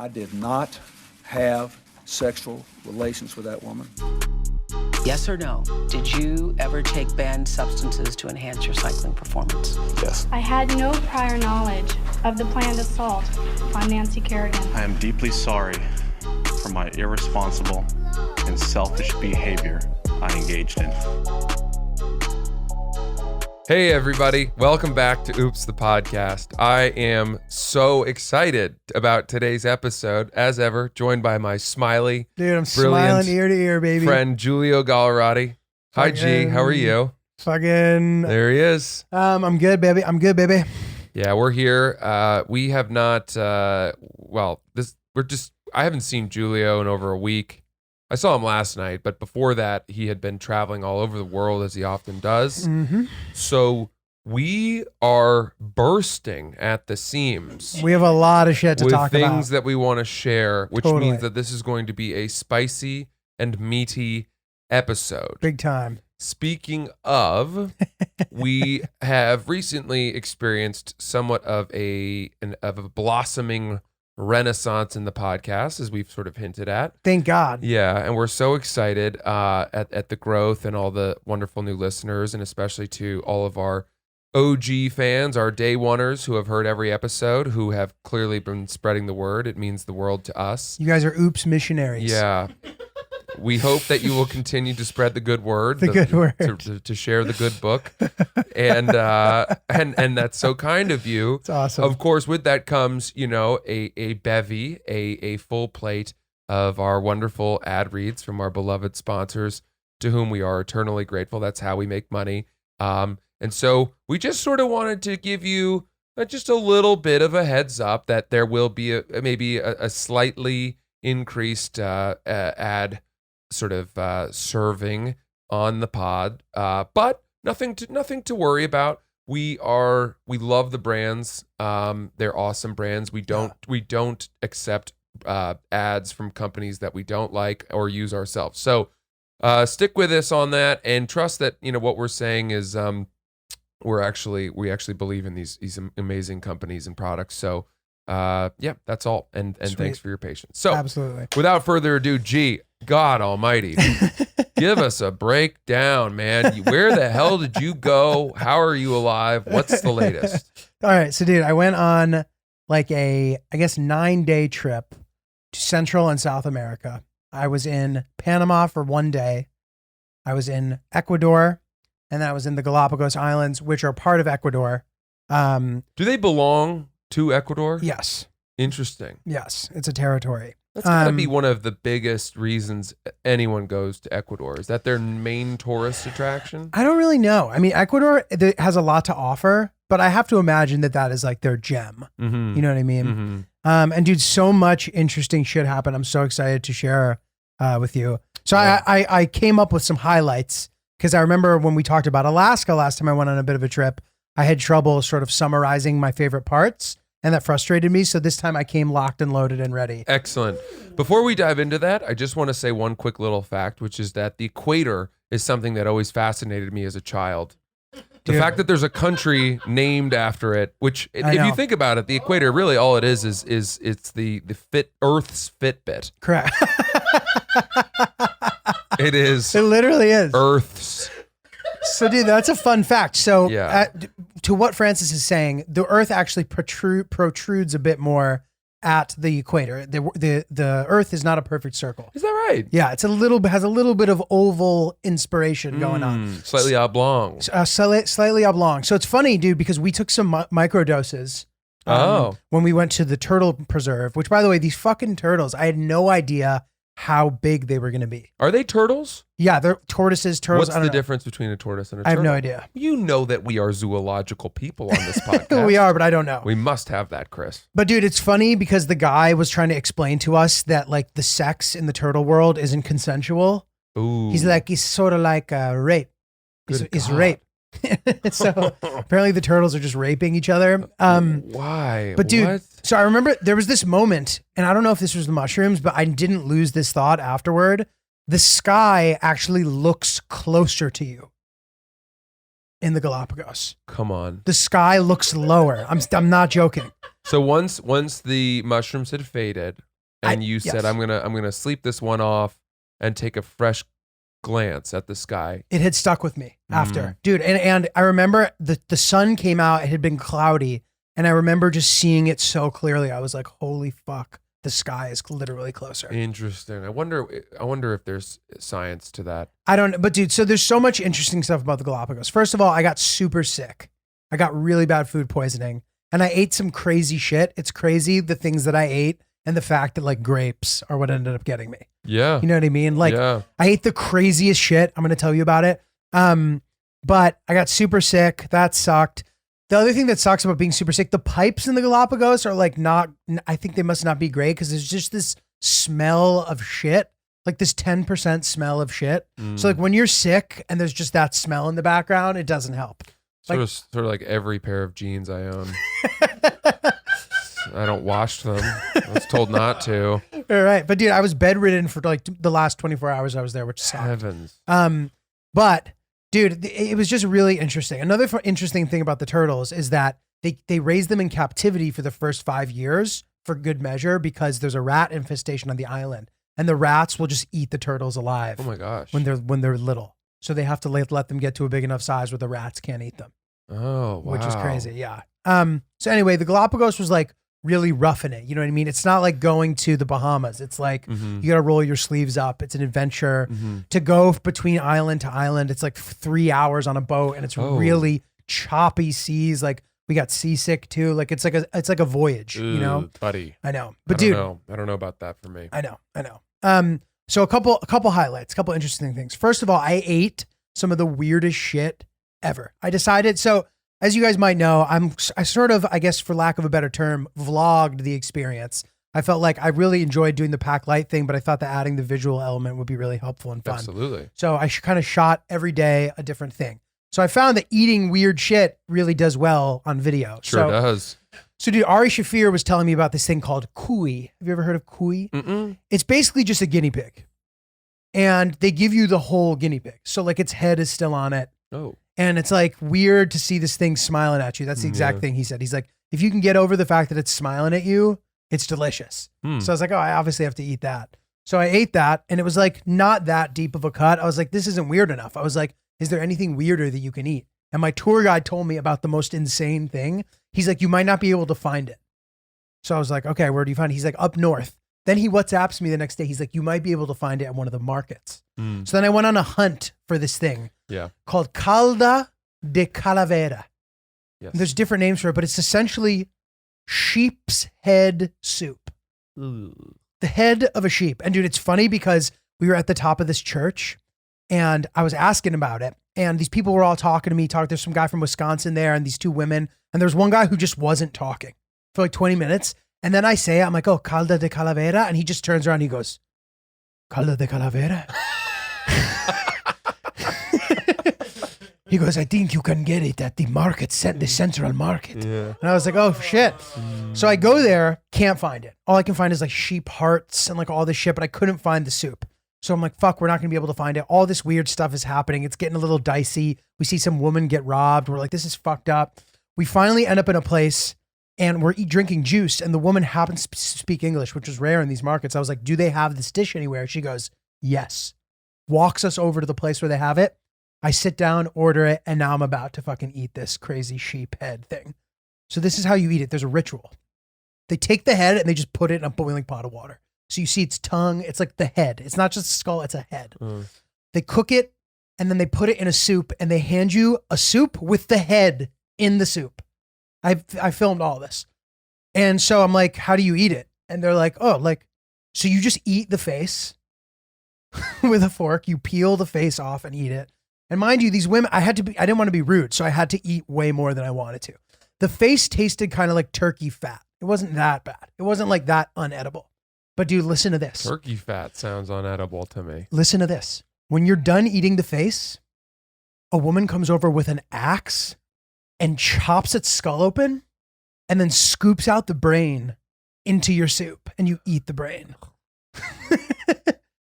I did not have sexual relations with that woman. Yes or no? Did you ever take banned substances to enhance your cycling performance? Yes. I had no prior knowledge of the planned assault on Nancy Kerrigan. I am deeply sorry for my irresponsible and selfish behavior I engaged in. Hey everybody, welcome back to Oops the Podcast. I am so excited about today's episode, as ever, joined by my smiley, dude, I'm brilliant smiling ear to ear, baby. friend Giulio Gallarati. Hi G, how are you? Fucking. There he is. I'm good, baby. Yeah, we're here. We have not. I haven't seen Giulio in over a week. I saw him last night, but before that, he had been traveling all over the world as he often does. Mm-hmm. So we are bursting at the seams. We have a lot of shit to talk with about. things that we want to share, which Totally. means that this is going to be a spicy and meaty episode. Big time. Speaking of, we have recently experienced somewhat of a blossoming renaissance in the podcast, as we've sort of hinted at. Thank God. Yeah, and we're so excited at the growth and all the wonderful new listeners, and especially to all of our OG fans, our day oneers who have heard every episode, who have clearly been spreading the word. It means the world to us. You guys are oops missionaries. Yeah. We hope that you will continue to spread the good word, good word. To share the good book, and that's so kind of you. It's awesome. Of course, with that comes, a bevy, a full plate of our wonderful ad reads from our beloved sponsors, to whom we are eternally grateful. That's how we make money. And so we just sort of wanted to give you just a little bit of a heads up that there will be maybe a slightly increased ad sort of serving on the pod, but nothing to worry about. We love the brands. They're awesome brands. We don't accept ads from companies that we don't like or use ourselves. So stick with us on that, and trust that what we're saying is we actually believe in these amazing companies and products. So yeah, that's all. And thanks for your patience. So absolutely. Without further ado, G, God Almighty, give us a breakdown, man. Where the hell did you go? How are you alive? What's the latest? All right, so dude, I went on like a 9-day trip to Central and South America. I was in Panama for 1 day. I was in Ecuador, and then I was in the Galapagos Islands, which are part of Ecuador. Do they belong to Ecuador? Yes. Interesting. Yes, it's a territory. That's got to be one of the biggest reasons anyone goes to Ecuador. Is that their main tourist attraction? I don't really know. I mean, Ecuador has a lot to offer, but I have to imagine that is like their gem. Mm-hmm. You know what I mean? Mm-hmm. And dude, so much interesting shit happened. I'm so excited to share with you. So Yeah. I came up with some highlights, because I remember when we talked about Alaska last time I went on a bit of a trip, I had trouble sort of summarizing my favorite parts, and that frustrated me. So this time I came locked and loaded and ready. Excellent. Before we dive into that, I just want to say one quick little fact, which is that the equator is something that always fascinated me as a child. The fact that there's a country named after it, which if you think about it, the equator, really all it is it's the Earth's Fitbit. Correct. It is. It literally is. Earth's. So dude, that's a fun fact. So Yeah. To what Francis is saying, the Earth actually protrudes a bit more at the equator. The Earth is not a perfect circle. Is that right? Yeah, has a little bit of oval inspiration going on. Slightly oblong. Slightly oblong. So it's funny, dude, because we took some microdoses when we went to the turtle preserve, which, by the way, these fucking turtles, I had no idea how big they were going to be. Are they turtles? Yeah, they're tortoises, turtles. What's the difference between a tortoise and a I turtle? have no idea. You know that we are zoological people on this podcast. We are, but I don't know. We must have that, Chris. But dude, it's funny because the guy was trying to explain to us that like the sex in the turtle world isn't consensual. Ooh. He's like, it's sort of like rape. It's rape. So apparently the turtles are just raping each other. Why? But dude, What? so I remember there was this moment, and I don't know if this was the mushrooms, but I didn't lose this thought afterward. The sky actually looks closer to you in the Galapagos. Come on. The sky looks lower. I'm not joking. So once the mushrooms had faded, and you said, yes. I'm gonna sleep this one off and take a fresh glance at the sky. It had stuck with me after, dude. And I remember the sun came out. It had been cloudy, and I remember just seeing it so clearly. I was like, holy fuck, the sky is literally closer. Interesting. I wonder if there's science to that. I don't know, but dude, so there's so much interesting stuff about the Galapagos. First of all, I got super sick. I got really bad food poisoning, and I ate some crazy shit. It's crazy the things that I ate and the fact that like grapes are what ended up getting me. Yeah. You know what I mean? Like yeah. I ate the craziest shit. I'm going to tell you about it. But I got super sick. That sucked. The other thing that sucks about being super sick, the pipes in the Galapagos are like I think they must not be great because there's just this smell of shit, like this 10% smell of shit. So like when you're sick and there's just that smell in the background, it doesn't help. Sort of like every pair of jeans I own. I don't wash them. I was told not to. All right. But dude, I was bedridden for like the last 24 hours I was there, which sucked. Heavens. But dude, it was just really interesting. Another interesting thing about the turtles is that they raise them in captivity for the first 5 years for good measure because there's a rat infestation on the island, and the rats will just eat the turtles alive. Oh my gosh. When they're little, so they have to let them get to a big enough size where the rats can't eat them. Oh, wow. Which is crazy. Yeah. So anyway, the Galapagos was like really roughing it. You know what I mean? It's not like going to the Bahamas. It's like you got to roll your sleeves up. It's an adventure to go between island to island. It's like 3 hours on a boat, and it's really choppy seas. Like we got seasick too. Like it's like a voyage, you know, buddy. I know, but dude, I don't know about that for me. I know. So a couple highlights, a couple interesting things. First of all, I ate some of the weirdest shit ever. I decided, so as you guys might know, I sort of, I guess for lack of a better term, vlogged the experience. I felt like I really enjoyed doing the pack light thing, but I thought that adding the visual element would be really helpful and fun. Absolutely. So I kind of shot every day a different thing. So I found that eating weird shit really does well on video. Sure does. So dude, Ari Shafir was telling me about this thing called cuy. Have you ever heard of cuy? Mm-mm. It's basically just a guinea pig. And they give you the whole guinea pig. So like its head is still on it. Oh. And it's like weird to see this thing smiling at you. That's the exact thing he said. He's like, if you can get over the fact that it's smiling at you, it's delicious. So I was like, oh, I obviously have to eat that. So I ate that, and it was like not that deep of a cut. I was like, this isn't weird enough. I was like, is there anything weirder that you can eat? And my tour guide told me about the most insane thing. He's like, you might not be able to find it. So I was like, okay, where do you find it? He's like, up north. Then he WhatsApps me the next day. He's like, you might be able to find it at one of the markets. So then I went on a hunt for this thing called calda de calavera. Yes. There's different names for it, but it's essentially sheep's head soup. Ooh. The head of a sheep. And dude, it's funny because we were at the top of this church and I was asking about it. And these people were all talking to me. There's some guy from Wisconsin there and these two women. And there's one guy who just wasn't talking for like 20 minutes. And then I say it, I'm like, oh, calda de calavera. And he just turns around and he goes, calda de calavera? He goes, I think you can get it at the market, the central market. Yeah. And I was like, oh shit. So I go there, can't find it. All I can find is like sheep hearts and like all this shit, but I couldn't find the soup. So I'm like, fuck, we're not gonna be able to find it. All this weird stuff is happening. It's getting a little dicey. We see some woman get robbed. We're like, this is fucked up. We finally end up in a place and we're drinking juice, and the woman happens to speak English, which is rare in these markets. I was like, do they have this dish anywhere? She goes, yes. Walks us over to the place where they have it. I sit down, order it, and now I'm about to fucking eat this crazy sheep head thing. So this is how you eat it. There's a ritual. They take the head and they just put it in a boiling pot of water. So you see its tongue. It's like the head. It's not just a skull. It's a head. They cook it, and then they put it in a soup, and they hand you a soup with the head in the soup. I filmed all this. And so I'm like, how do you eat it? And they're like, oh, like, so you just eat the face with a fork. You peel the face off and eat it. And mind you, these women, I didn't want to be rude, so I had to eat way more than I wanted to. The face tasted kind of like turkey fat. It wasn't that bad. It wasn't like that unedible. But dude, listen to this. Turkey fat sounds unedible to me. Listen to this. When you're done eating the face, a woman comes over with an axe and chops its skull open and then scoops out the brain into your soup, and you eat the brain.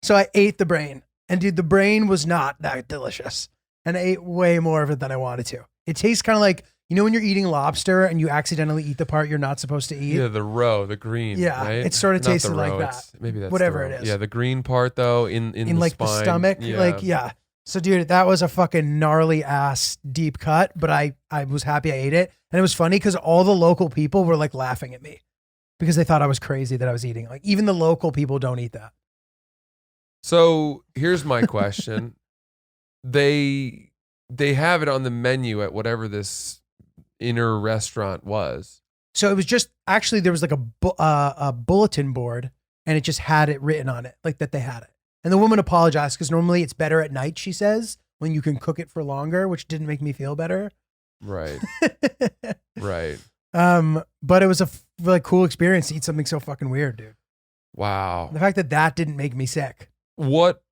So I ate the brain, and dude, the brain was not that delicious, and I ate way more of it than I wanted to. It tastes kind of like You know when you're eating lobster and you accidentally eat the part you're not supposed to eat? Yeah, the green. Yeah, right? it sort of Not the tasted like roe, that. maybe that's Whatever the it roe. is. Yeah, the green part though in the like the spine. stomach. Yeah. Like, yeah. So dude, that was a fucking gnarly ass deep cut, but I was happy I ate it. And it was funny because all the local people were like laughing at me because they thought I was crazy that I was eating. Like even the local people don't eat that. So here's my question: they have it on the menu at whatever this inner restaurant was. So it was just actually there was like a bulletin board and it just had it written on it like that they had it. And the woman apologized because normally it's better at night, she says, when you can cook it for longer, which didn't make me feel better. Right. Right. But it was a really cool experience to eat something so fucking weird, dude. Wow. The fact that didn't make me sick. What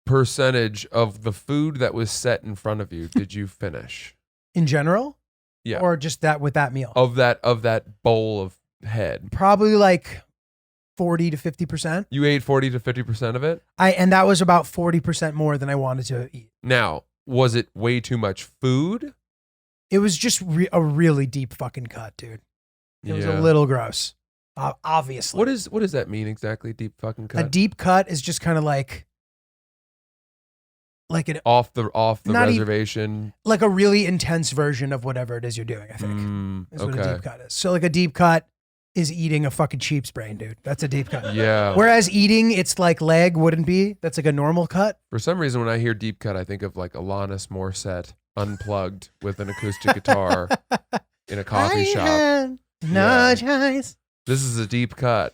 percentage of the food that was set in front of you did you finish? In general? Yeah. Or just that with that meal? Of that bowl of head. Probably like 40 to 50%. You ate 40 to 50% of it? And that was about 40% more than I wanted to eat. Now, was it way too much food? It was just a really deep fucking cut, dude. It was a little gross. Obviously. What does that mean exactly? Deep fucking cut? A deep cut is just kind of like an off the not reservation. like a really intense version of whatever it is you're doing, I think. Is what a deep cut is. So like a deep cut is eating a fucking sheep's brain, dude. That's a deep cut. Yeah. Whereas eating it's like leg wouldn't be. That's like a normal cut. For some reason, when I hear deep cut, I think of like Alanis Morissette unplugged with an acoustic guitar in a coffee shop. No choice. This is a deep cut.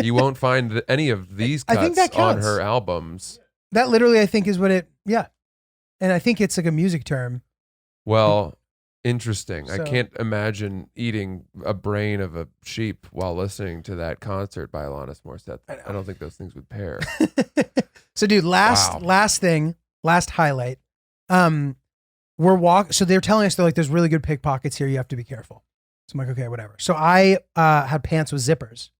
You won't find any of these I think cuts that on counts. her albums. That literally, I think, is what it. Yeah, and I think it's like a music term. Well, interesting. I So- can't imagine eating a brain of a sheep while listening to that concert by Alanis Morissette. I don't think those things would pair. So, dude, last highlight. So they're telling us there's really good pickpockets here. You have to be careful. So I'm like, okay, whatever. So I had pants with zippers,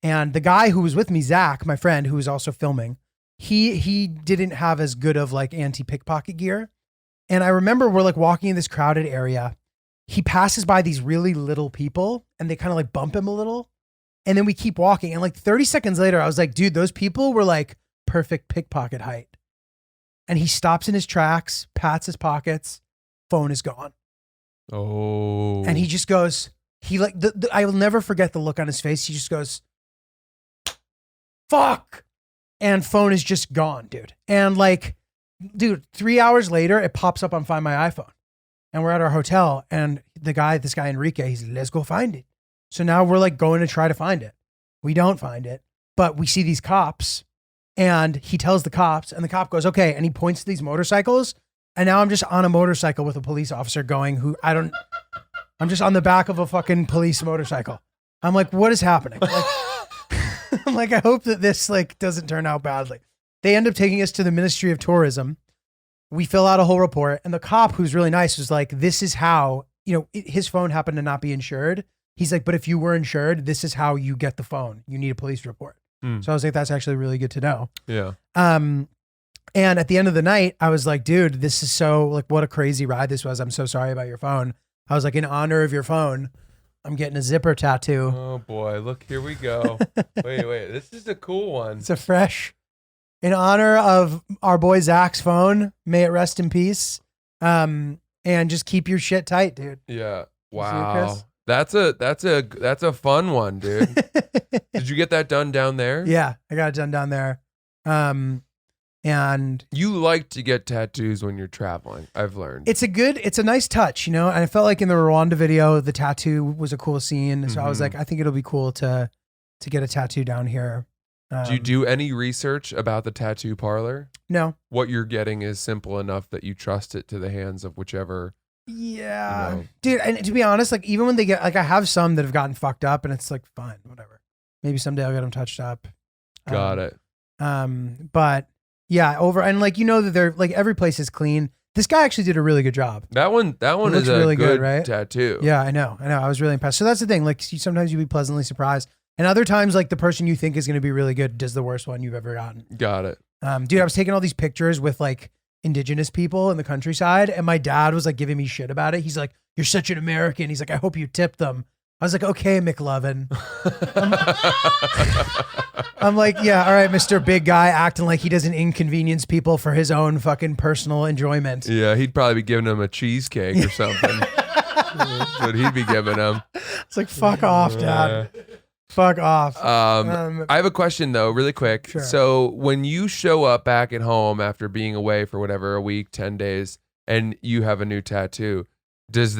and the guy who was with me, Zach, my friend, who was also filming, he didn't have as good of like anti-pickpocket gear. And I remember we're like walking in this crowded area. He passes by these really little people, and they kind of like bump him a little, and then we keep walking. And like 30 seconds later, I was like, dude, those people were like perfect pickpocket height. And he stops in his tracks, pats his pockets, phone is gone. Oh. And he just goes, I will never forget the look on his face. He just goes, fuck. And phone is just gone, dude. And like, dude, 3 hours later, it pops up on Find My iPhone. And we're at our hotel. And this guy, Enrique, he's like, let's go find it. So now we're like going to try to find it. We don't find it, but we see these cops. And he tells the cops, and the cop goes, okay. And he points to these motorcycles. And now I'm just on a motorcycle with a police officer I'm just on the back of a fucking police motorcycle. I'm like, what is happening? Like, I'm like, I hope that this like doesn't turn out badly. They end up taking us to the Ministry of Tourism. We fill out a whole report. And the cop, who's really nice, was like, this is how, his phone happened to not be insured. He's like, but if you were insured, this is how you get the phone. You need a police report. So I was like, that's actually really good to know. Yeah. And at the end of the night, I was like, dude, this is so like, what a crazy ride this was. I'm so sorry about your phone. I was like, in honor of your phone, I'm getting a zipper tattoo. Oh boy, look, here we go. Wait, this is a cool one. It's a fresh, in honor of our boy Zach's phone. May it rest in peace. And just keep your shit tight, dude. Yeah. You see it, Wow. Chris? That's a fun one, dude. Did you get that done down there? Yeah, I got it done down there. And You like to get tattoos when you're traveling, I've learned. it's a nice touch, And I felt like in the Rwanda video, the tattoo was a cool scene. So I was like, I think it'll be cool to get a tattoo down here. Do you do any research about the tattoo parlor? No. What you're getting is simple enough that you trust it to the hands of whichever. Yeah. Dude, and to be honest, like even when they get, like I have some that have gotten fucked up and it's like, fine, whatever. Maybe someday I'll get them touched up. Got it. But yeah, and like, that they're like, every place is clean. This guy actually did a really good job. That one looks is a really good good, right? tattoo. Yeah, I know. I was really impressed. So that's the thing. Like sometimes you'll be pleasantly surprised. And other times, like the person you think is going to be really good does the worst one you've ever gotten. Got it. Dude, I was taking all these pictures with like indigenous people in the countryside. And my dad was like giving me shit about it. He's like, "You're such an American." He's like, "I hope you tip them." I was like, "Okay, McLovin." I'm like, "Yeah, all right, Mr. Big Guy acting like he doesn't inconvenience people for his own fucking personal enjoyment." Yeah, he'd probably be giving him a cheesecake or something. That's what he'd be giving him. It's like, fuck off, Dad. Fuck off. I have a question though, really quick. Sure. So when you show up back at home after being away for whatever, a week, 10 days, and you have a new tattoo, does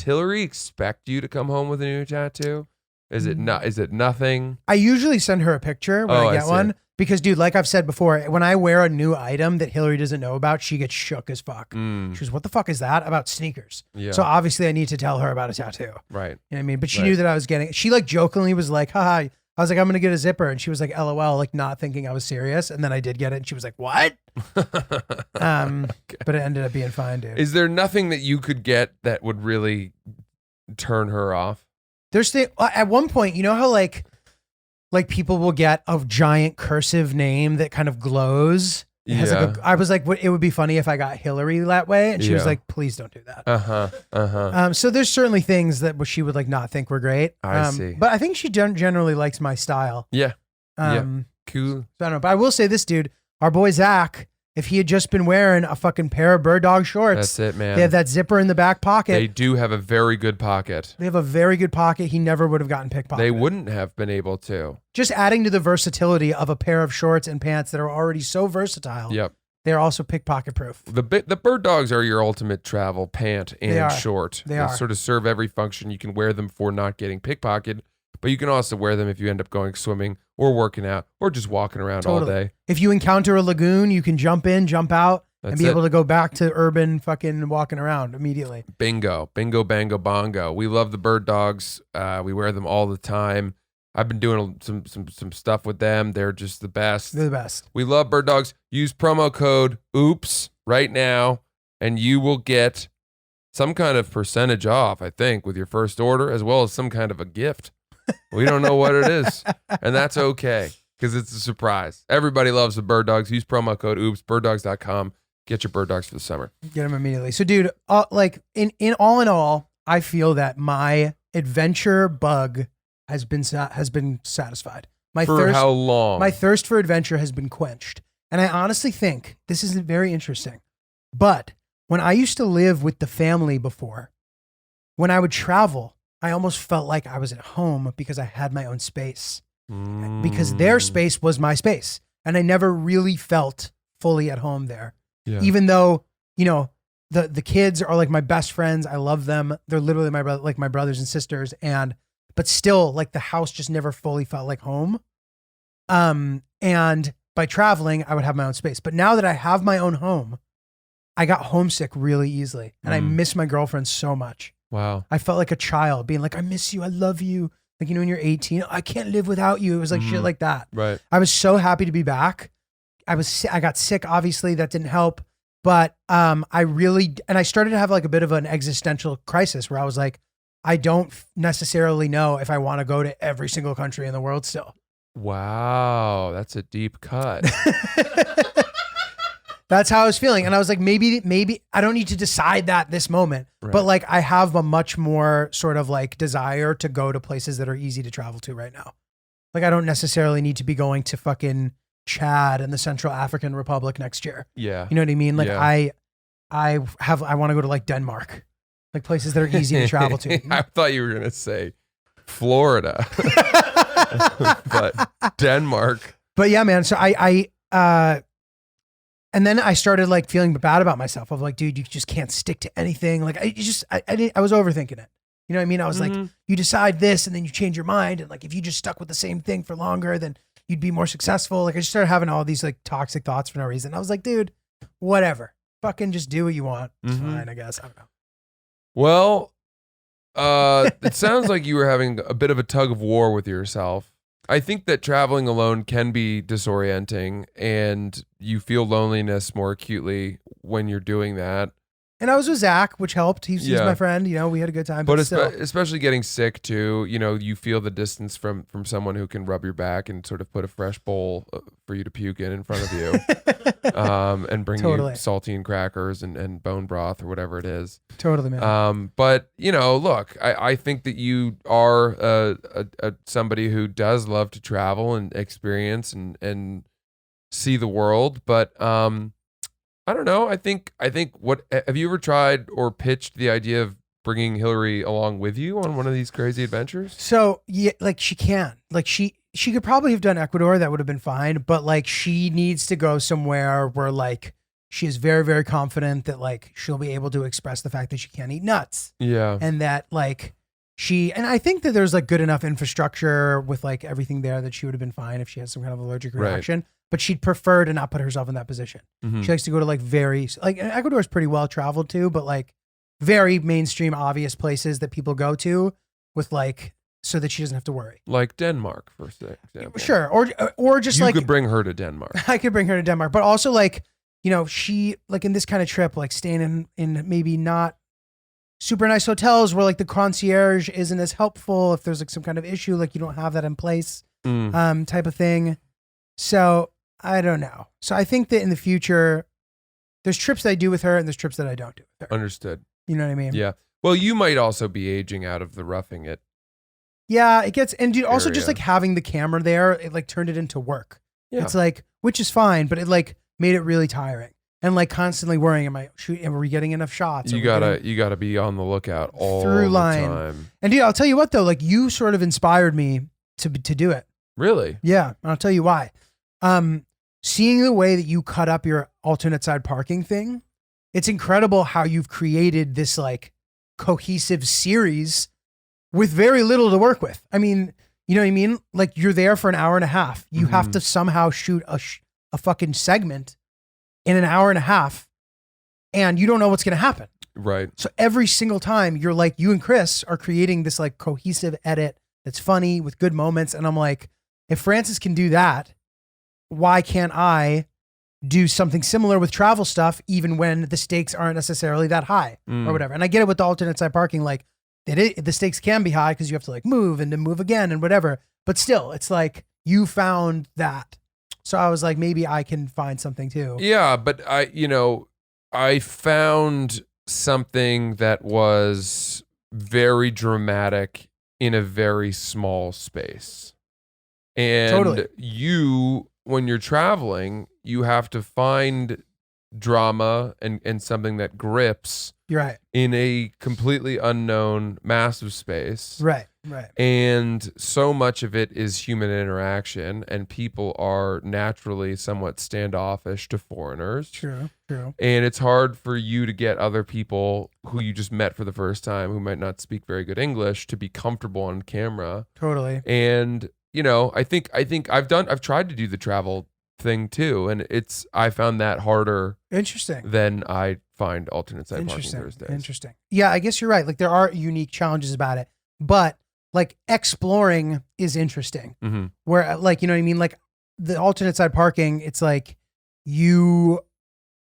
Hillary expect you to come home with a new tattoo? Is it not? Is it nothing? I usually send her a picture when I get one because, dude, like I've said before, when I wear a new item that Hillary doesn't know about, she gets shook as fuck. She goes, "What the fuck is that?" About sneakers. Yeah. So obviously I need to tell her about a tattoo. Right. You know what I mean? But she knew that I was getting. She like jokingly was like, "Haha." I was like, "I'm gonna get a zipper," and she was like, "LOL," like not thinking I was serious. And then I did get it, and she was like, "What?" But it ended up being fine, dude. Is there nothing that you could get that would really turn her off? There's at one point, you know how like people will get a giant cursive name that kind of glows. It has like I was like, it would be funny if I got Hillary that way, and she was like, "Please don't do that." So there's certainly things that she would like not think were great. I see. But I think she generally likes my style. Yeah. Cool. Cool. So I don't know, but I will say this, dude. Our boy Zach, if he had just been wearing a fucking pair of bird dog shorts, That's it, man. they have that zipper in the back pocket. They do have a very good pocket. They have a very good pocket. He never would have gotten pickpocketed. They wouldn't have been able to. Just adding to the versatility of a pair of shorts and pants that are already so versatile. Yep. They're also pickpocket proof. The bird dogs are your ultimate travel pant and short. They are. Sort of serve every function. You can wear them for not getting pickpocketed, but you can also wear them if you end up going swimming or working out or just walking around all day. If you encounter a lagoon, you can jump in, jump out, and be it. able to go back to urban fucking walking around immediately. Bingo, bango, bongo. We love the bird dogs. We wear them all the time. I've been doing some stuff with them. They're just the best. They're the best. We love bird dogs. Use promo code OOPS right now, and you will get some kind of percentage off, I think, with your first order, as well as some kind of a gift. We don't know what it is, and that's okay, because it's a surprise. Everybody loves the bird dogs. Use promo code OOPS, birddogs.com. Get your bird dogs for the summer. Get them immediately. So, dude, like in all, I feel that my adventure bug has been satisfied. How long? My thirst for adventure has been quenched. And I honestly think this is very interesting. But when I used to live with the family before, when I would travel, I almost felt like I was at home because I had my own space. Because their space was my space. And I never really felt fully at home there. Yeah. Even though, you know, the kids are like my best friends. I love them. They're literally my brothers and sisters. But still, like the house just never fully felt like home. And by traveling, I would have my own space. But now that I have my own home, I got homesick really easily. And I miss my girlfriend so much. Wow. I felt like a child being like, "I miss you. I love you." Like, you know, when you're 18, "I can't live without you." It was like shit like that. Right. I was so happy to be back. I got sick. Obviously that didn't help. But I started to have like a bit of an existential crisis where I was like, I don't necessarily know if I want to go to every single country in the world still. Wow, that's a deep cut. That's how I was feeling. And I was like, maybe I don't need to decide that this moment, but like I have a much more sort of like desire to go to places that are easy to travel to right now. Like I don't necessarily need to be going to fucking Chad and the Central African Republic next year. Yeah. You know what I mean? Like Yeah. I want to go to like Denmark, like places that are easy to travel to. I thought you were going to say Florida, but Denmark. But yeah, man. So and then I started like feeling bad about myself. Of like, dude, you just can't stick to anything. Like I was overthinking it. You know what I mean? I was like, you decide this and then you change your mind. And like, if you just stuck with the same thing for longer, then you'd be more successful. Like I just started having all these like toxic thoughts for no reason. I was like, dude, whatever. Fucking just do what you want. It's fine, I guess. I don't know. Well, it sounds like you were having a bit of a tug of war with yourself. I think that traveling alone can be disorienting and you feel loneliness more acutely when you're doing that. And I was with Zach, which helped. He's Yeah. my friend. You know, we had a good time. But still. especially getting sick too, you know, you feel the distance from someone who can rub your back and sort of put a fresh bowl for you to puke in front of you, and bring you saltine crackers and bone broth or whatever it is. Totally, man. But you know, look, I think that you are somebody who does love to travel and experience and see the world, but I don't know. I think what have you ever tried or pitched the idea of bringing Hillary along with you on one of these crazy adventures? So yeah, like she can, like she could probably have done Ecuador. That would have been fine. But like she needs to go somewhere where like she is very, very confident that like she'll be able to express the fact that she can't eat nuts. Yeah. And that like and I think that there's like good enough infrastructure with like everything there that she would have been fine if she had some kind of allergic reaction. But she'd prefer to not put herself in that position. Mm-hmm. She likes to go to like Ecuador is pretty well traveled to, but like very mainstream, obvious places that people go to with like, so that she doesn't have to worry. Like Denmark, for example. Sure. Or just you like. You could bring her to Denmark. I could bring her to Denmark, but also like, you know, she like in this kind of trip, like staying in maybe not super nice hotels where like the concierge isn't as helpful if there's like some kind of issue, like you don't have that in place, type of thing. So I don't know. So I think that in the future, there's trips that I do with her and there's trips that I don't do with her. Understood. You know what I mean? Yeah. Well, you might also be aging out of the roughing it. Yeah, it gets, and dude, also area. just like having the camera there, it like turned it into work. Yeah. It's like, which is fine, but it like made it really tiring. And like constantly worrying, am we getting enough shots? You gotta be on the lookout all through line. the time. And dude, I'll tell you what though, like you sort of inspired me to do it. Really? Yeah, and I'll tell you why. Seeing the way that you cut up your alternate side parking thing, it's incredible how you've created this like cohesive series with very little to work with. I mean, you know what I mean? Like you're there for an hour and a half. You have to somehow shoot a fucking segment in an hour and a half and you don't know what's going to happen. Right. So every single time you're like, you and Chris are creating this like cohesive edit that's funny with good moments. And I'm like, if Francis can do that, why can't I do something similar with travel stuff, even when the stakes aren't necessarily that high or whatever? And I get it with the alternate side parking, like the stakes can be high because you have to like move and then move again and whatever. But still, it's like you found that. So I was like, maybe I can find something too. Yeah, but I found something that was very dramatic in a very small space. And Totally. when you're traveling, you have to find drama and something that grips You're right. in a completely unknown massive space. Right. Right. And so much of it is human interaction, and people are naturally somewhat standoffish to foreigners. True. True. And it's hard for you to get other people who you just met for the first time, who might not speak very good English, to be comfortable on camera. Totally. And I think I've tried to do the travel thing too, and I found that harder. Interesting. Than I find alternate side parking Thursdays. Interesting. Yeah, I guess you're right. Like there are unique challenges about it, but like exploring is interesting. Mm-hmm. Where like, you know what I mean? Like the alternate side parking, it's like you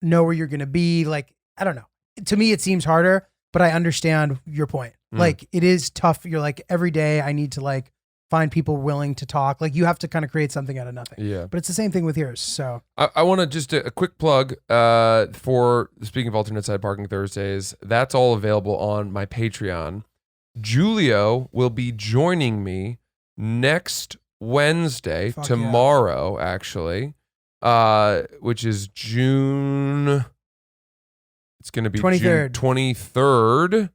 know where you're going to be. Like, I don't know. To me, it seems harder, but I understand your point. Like it is tough. You're like every day I need to like find people willing to talk. Like you have to kind of create something out of nothing. Yeah. But it's the same thing with yours. So I want to just a quick plug for speaking of alternate side parking Thursdays. That's all available on my Patreon. Giulio will be joining me next Wednesday, tomorrow, actually, which is June. It's going to be 23rd. June 23rd.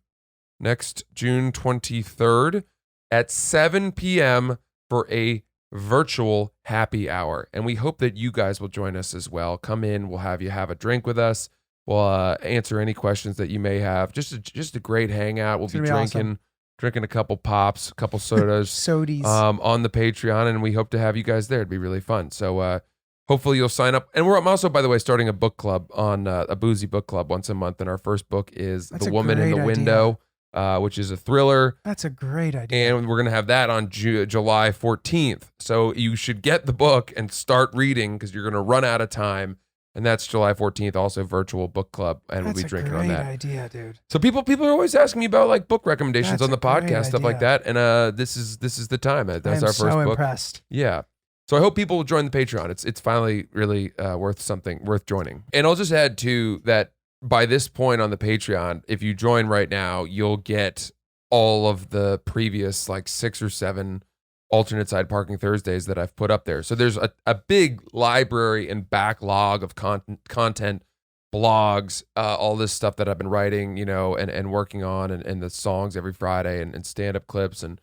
Next June 23rd at 7 p.m. for a virtual happy hour. And we hope that you guys will join us as well. Come in. We'll have you have a drink with us. We'll answer any questions that you may have. Just a great hangout. We'll be drinking a couple pops, a couple sodas sodies on the Patreon, and we hope to have you guys there. It'd be really fun. So hopefully you'll sign up. And I'm also, by the way, starting a book club on a boozy book club once a month. And our first book is The Woman in the Window, which is a thriller. That's a great idea. And we're going to have that on July 14th. So you should get the book and start reading because you're going to run out of time. And that's July 14th, also virtual book club, and we'll be drinking on that. That's a great idea, dude. So people are always asking me about like book recommendations That's on the a great podcast, stuff like idea. that. And this is the time. That's I'm our first so book. impressed. Yeah. So I hope people will join the Patreon. It's finally really worth joining. And I'll just add too that by this point on the Patreon, if you join right now, you'll get all of the previous like 6 or 7 alternate side parking Thursdays that I've put up there. So there's a big library and backlog of content, blogs, all this stuff that I've been writing, and working on, and the songs every Friday, and stand-up clips, and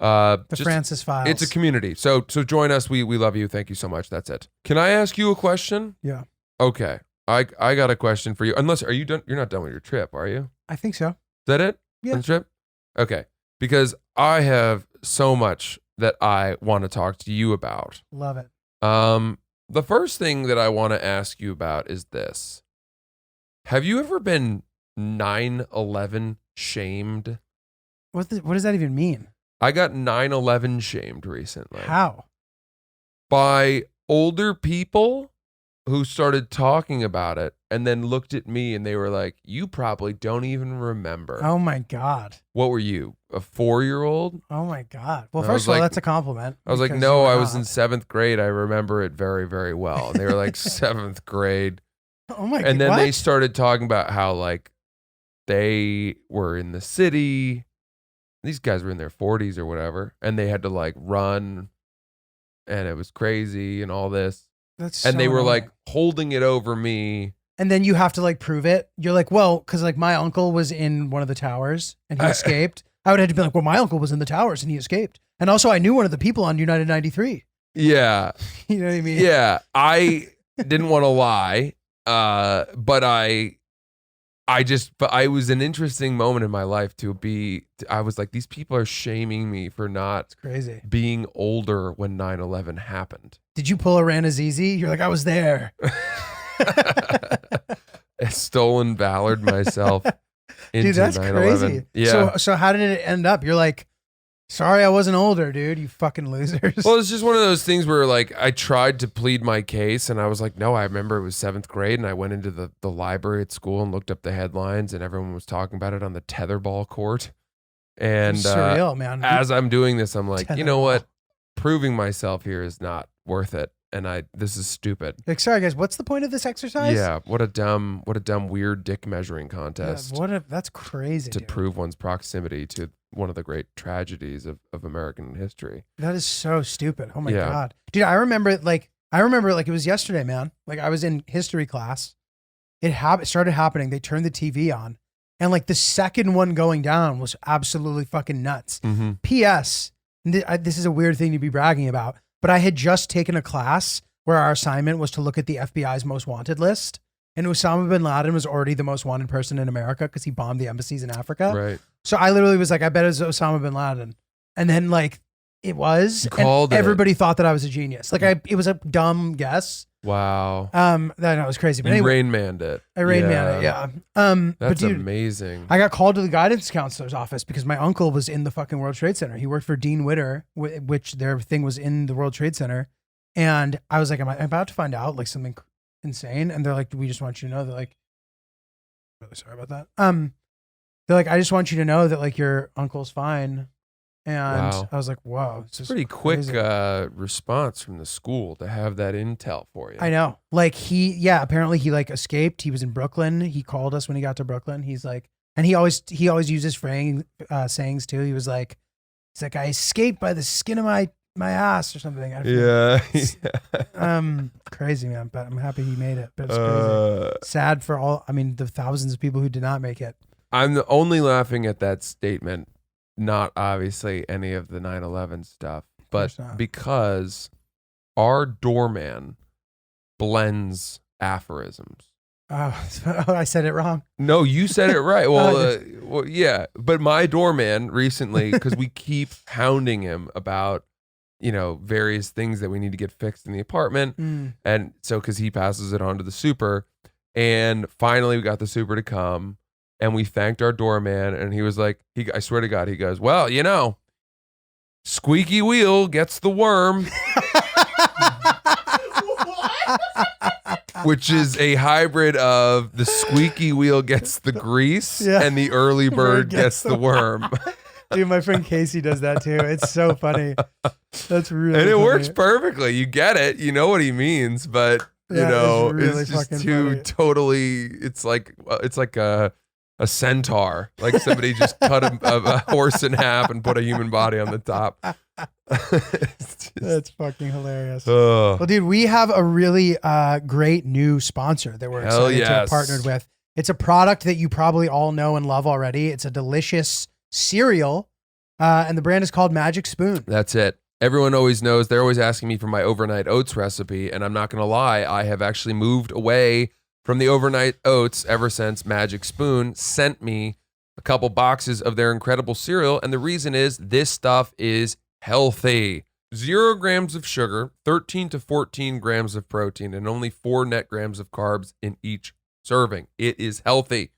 The Francis Files. it's a community. So join us. We love you. Thank you so much. That's it. Can I ask you a question? Yeah. Okay. I got a question for you. Unless, are you done? You're not done with your trip, are you? I think so. Is that it? Yeah. On the trip? Okay. Because I have so much that I want to talk to you about. Love it. The first thing that I want to ask you about is this. Have you ever been 9/11 shamed? What does that even mean? I got 9/11 shamed recently. How? By older people who started talking about it and then looked at me and they were like, you probably don't even remember. Oh my God. What were you, a 4-year-old? Oh my God. Well, I first was of all, like- that's a compliment. I was like, because no, you were I was not. in 7th grade. I remember it very, very well. And they were like, 7th grade. Oh my God. And then what? they started talking about how like they were in the city. These guys were in their 40s or whatever. And they had to like run. And it was crazy and all this. That's And so they were annoying. like holding it over me. And then you have to like prove it. You're like, well, because like my uncle was in one of the towers and he escaped. I would have to be like, well, my uncle was in the towers and he escaped. And also I knew one of the people on United 93. Yeah. You know what I mean? Yeah. I didn't want to lie. But it was an interesting moment in my life I was like, these people are shaming me for not It's crazy. being older when 9/11 happened. Did you pull a Ranazizi? You're like, I was there. Stolen valored myself into Dude, that's 9/11. crazy. Yeah. So how did it end up? You're like, sorry, I wasn't older, dude. You fucking losers. Well, it's just one of those things where like I tried to plead my case and I was like, no, I remember it was 7th grade and I went into the library at school and looked up the headlines and everyone was talking about it on the tetherball court. And It's surreal, man. as I'm doing this, I'm like, you know Tetherball. what? Proving myself here is not worth it. And this is stupid. Like, sorry, guys. What's the point of this exercise? Yeah. What a dumb weird dick measuring Yeah, contest that's crazy. to dude. prove one's proximity to one of the great tragedies of American history. That is so stupid. Oh my Yeah. God. Dude, I remember it like it was yesterday, man. Like I was in history class. It started happening. They turned the TV on. And like the second one going down was absolutely fucking nuts. Mm-hmm. P.S. This is a weird thing to be bragging about, but I had just taken a class where our assignment was to look at the FBI's most wanted list. And Osama bin Laden was already the most wanted person in America because he bombed the embassies in Africa. Right. So I literally was like, I bet it's Osama bin Laden. And then like it was. You called and it. everybody thought that I was a genius. Like it was a dumb guess. Wow. That was crazy. But You anyway, Rain Manned it. I Rain Man it, yeah. But That's dude, amazing. I got called to the guidance counselor's office because my uncle was in the fucking World Trade Center. He worked for Dean Witter, which their thing was in the World Trade Center. And I was like, am I about to find out like something insane? And they're like, we just want you to know. They're like, really sorry about that. They're like, I just want you to know that like your uncle's fine. And Wow. I was like, whoa, this is Pretty quick crazy. response from the school to have that intel for you. I know. Like apparently he like escaped. He was in Brooklyn. He called us when he got to Brooklyn. He's like, and he always uses sayings too. He's like, I escaped by the skin of my ass or something. I forget. Yeah. Crazy, man. But I'm happy he made it. But it's crazy. Sad for the thousands of people who did not make it. I'm only laughing at that statement, not obviously any of the 9/11 stuff, but course not. because our doorman blends aphorisms. Oh, I said it wrong. No, you said it right. Well, yeah, but my doorman recently, because we keep hounding him about, various things that we need to get fixed in the apartment. And so, because he passes it on to the super, and finally we got the super to come, and we thanked our doorman, and he was like, I swear to God, he goes, well, squeaky wheel gets the worm. which is a hybrid of the squeaky wheel gets the grease Yeah. and the early bird gets the worm. Dude, my friend Casey does that too. It's so funny. That's really And it funny. works perfectly. You get it. You know what he means, but you Yeah, know, it's really it's just fucking too funny. totally. It's like a centaur. Like somebody just cut a horse in half and put a human body on the top. It's just- That's fucking hilarious. oh. Well, dude, we have a really great new sponsor that we're Hell excited to have yes. partnered with. It's a product that you probably all know and love already. It's a delicious cereal, and the brand is called Magic Spoon. That's it. Everyone always knows. They're always asking me for my overnight oats recipe, and I'm not going to lie. I have actually moved away from the overnight oats ever since Magic Spoon sent me a couple boxes of their incredible cereal, and the reason is this stuff is healthy. 0 grams of sugar, 13 to 14 grams of protein, and only 4 net grams of carbs in each serving. It is healthy.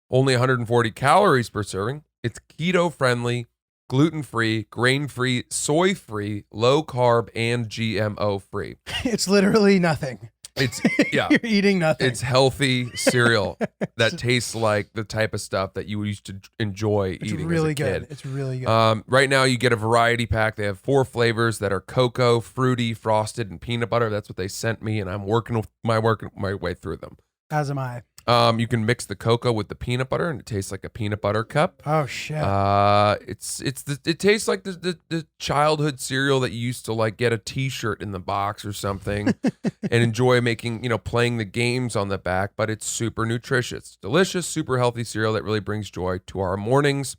Only 140 calories per serving. It's keto-friendly, gluten-free, grain-free, soy-free, low-carb, and GMO-free. It's literally nothing. It's, yeah, You're eating nothing. it's healthy cereal that tastes like the type of stuff that you used to enjoy It's eating really as a kid. good. It's really good. Right now, you get a variety pack. They have 4 flavors that are cocoa, fruity, frosted, and peanut butter. That's what they sent me, and I'm working my way through them. As am I. You can mix the cocoa with the peanut butter, and it tastes like a peanut butter cup. Oh shit. It tastes like the childhood cereal that you used to like get a T-shirt in the box or something, and enjoy making, playing the games on the back. But it's super nutritious, delicious, super healthy cereal that really brings joy to our mornings.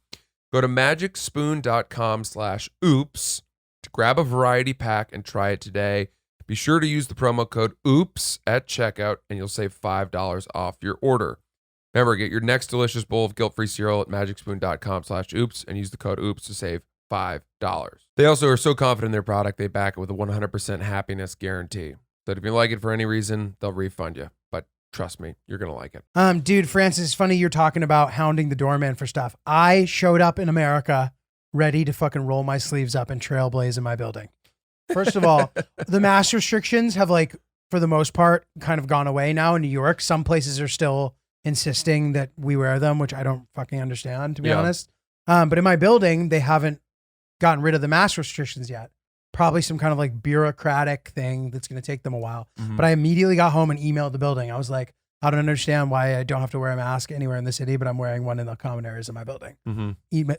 Go to magicspoon.com/oops to grab a variety pack and try it today. Be sure to use the promo code OOPS at checkout, and you'll save $5 off your order. Remember, get your next delicious bowl of guilt-free cereal at magicspoon.com/oops and use the code OOPS to save $5. They also are so confident in their product, they back it with a 100% happiness guarantee. So if you like it for any reason, they'll refund you. But trust me, you're going to like it. Dude, Francis, it's funny you're talking about hounding the doorman for stuff. I showed up in America ready to fucking roll my sleeves up and trailblaze in my building. First of all, the mask restrictions have, like, for the most part, kind of gone away now in New York. Some places are still insisting that we wear them, which I don't fucking understand, to be honest. But in my building, they haven't gotten rid of the mask restrictions yet. Probably some kind of like bureaucratic thing that's going to take them a while. Mhm. But I immediately got home and emailed the building. I was like, I don't understand why I don't have to wear a mask anywhere in the city, but I'm wearing one in the common areas of my building.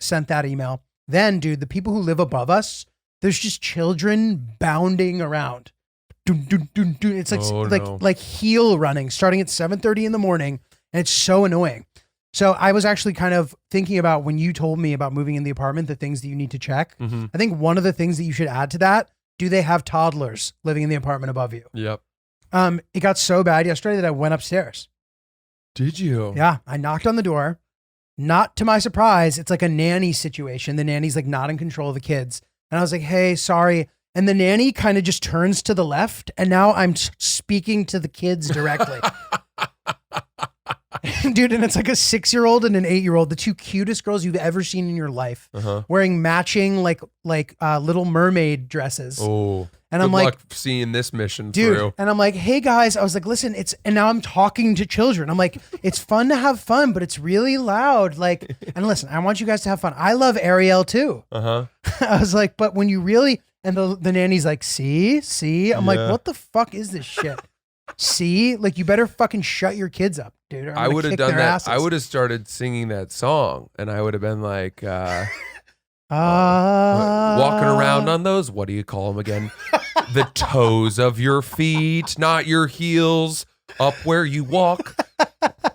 Sent that email. Then, dude, the people who live above us, there's just children bounding around. Dun, dun, dun, dun. It's like like heel running, starting at 7:30 in the morning, and it's so annoying. So I was actually kind of thinking about, when you told me about moving in the apartment, the things that you need to check. Mm-hmm. I think one of the things that you should add to that: do they have toddlers living in the apartment above you? Yep. It got so bad yesterday that I went upstairs. Did you? Yeah, I knocked on the door. Not to my surprise, it's like a nanny situation. The nanny's like not in control of the kids. And I was like, hey, sorry. And the nanny kind of just turns to the left. And now I'm speaking to the kids directly. Dude, and it's like a 6-year-old and an 8-year-old, the 2 cutest girls you've ever seen in your life, wearing matching like Little Mermaid dresses. Oh, and good I'm like, luck seeing this mission dude, through. and I'm like, hey guys, I was like, listen, and now I'm talking to children. I'm like, it's fun to have fun, but it's really loud. Like, and listen, I want you guys to have fun. I love Ariel too. I was like, but when you really, and the nanny's like, see, I'm like, what the fuck is this shit? See, like, you better fucking shut your kids up, dude. I would have done that. Asses. I would have started singing that song, and I would have been like, walking around on those, what do you call them again? The toes of your feet, not your heels, up where you walk.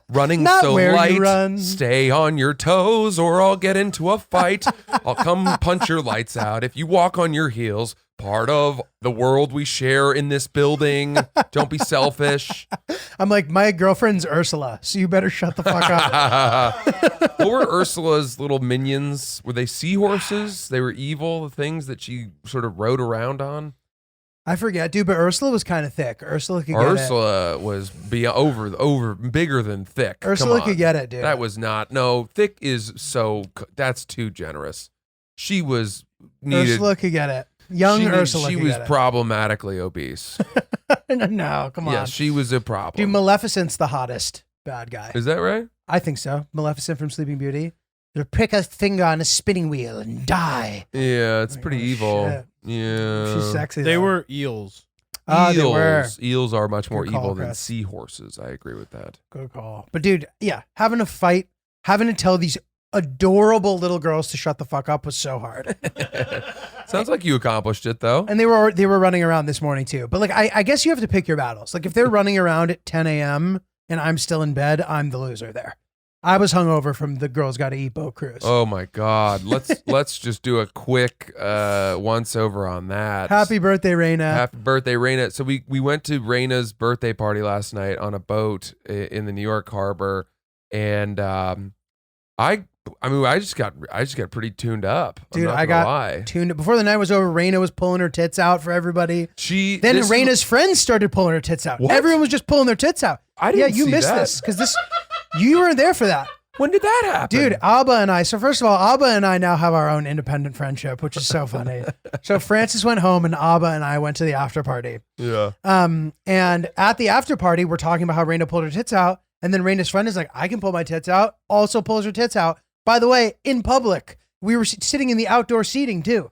Running not so where light, you run. Stay on your toes or I'll get into a fight. I'll come punch your lights out if you walk on your heels. Part of the world we share in this building. Don't be selfish. I'm like, my girlfriend's Ursula, so you better shut the fuck up. What were Ursula's little minions? Were they seahorses? They were evil, the things that she sort of rode around on? I forget, dude, but Ursula was kind of thick. Ursula could get it. Ursula was over bigger than thick. Ursula could get it, dude. That was not. No, thick is so. That's too generous. She was needed. Ursula could get it. Young Ursula. She could was get it. problematically obese. No, come on. Yeah, she was a problem. Dude, Maleficent's the hottest bad guy. Is that right? I think so. Maleficent from Sleeping Beauty. You'll prick a finger on a spinning wheel and die. Yeah, it's Like, pretty oh, evil. shit. Yeah. She's sexy. They though. were eels. Oh, they were. Eels are much more Good call, evil than Chris. seahorses. I agree with that. Good call. But dude, yeah, having a fight, having to tell these adorable little girls to shut the fuck up was so hard. Sounds like you accomplished it though. And they were running around this morning too. But like, I guess you have to pick your battles. Like if they're running around at 10 a.m. and I'm still in bed, I'm the loser there. I was hungover from the Girls Gotta Eat boat cruise. Oh my God. Let's just do a quick once over on that. Happy birthday, Raina. Happy birthday, Raina. So we went to Raina's birthday party last night on a boat in the New York harbor, and I just got pretty tuned up. Dude, I'm not I gonna got lie. tuned. Before the night was over, Raina was pulling her tits out for everybody. Then this is- Raina's friends started pulling her tits out. What? Everyone was just pulling their tits out. I didn't you see missed that. this because you weren't there for that. When did that happen? Dude, Abba and I. So first of all, Abba and I now have our own independent friendship, which is so funny. So Francis went home and Abba and I went to the after party. Yeah. And at the after party, we're talking about how Raina pulled her tits out. And then Raina's friend is like, I can pull my tits out. Also pulls her tits out. By the way, in public, we were sitting in the outdoor seating too.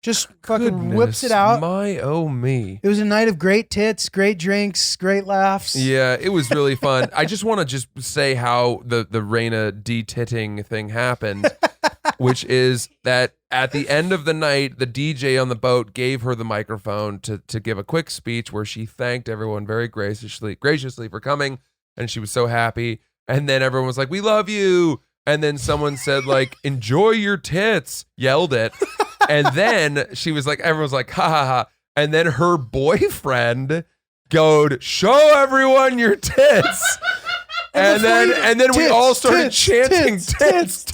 Just fucking whips it out. My oh me. It was a night of great tits, great drinks, great laughs. Yeah, it was really fun. I just want to just say how the Raina de-titting thing happened, which is that at the end of the night, the DJ on the boat gave her the microphone to give a quick speech where she thanked everyone very graciously for coming, and she was so happy. And then everyone was like, "We love you." And then someone said, like, "Enjoy your tits," yelled it. And then she was like, everyone's like, ha ha ha. And then her boyfriend goed, "Show everyone your tits." And then we all started chanting tits.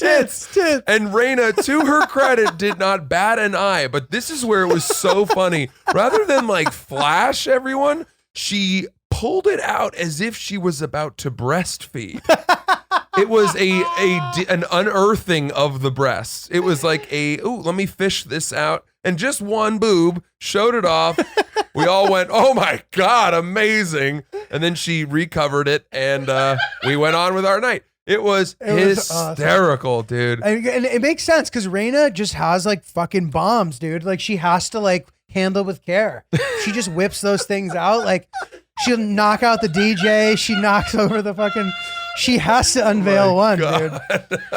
And Raina, to her credit, did not bat an eye. But this is where it was so funny. Rather than like flash everyone, she pulled it out as if she was about to breastfeed. It was an unearthing of the breasts. It was like let me fish this out. And just one boob showed it off. We all went, "Oh my God, amazing." And then she recovered it and we went on with our night. It was hysterical, awesome. Dude. And it makes sense because Raina just has like fucking bombs, dude. Like she has to like handle with care. She just whips those things out. Like she'll knock out the DJ. She knocks over the fucking... She has to unveil one, dude.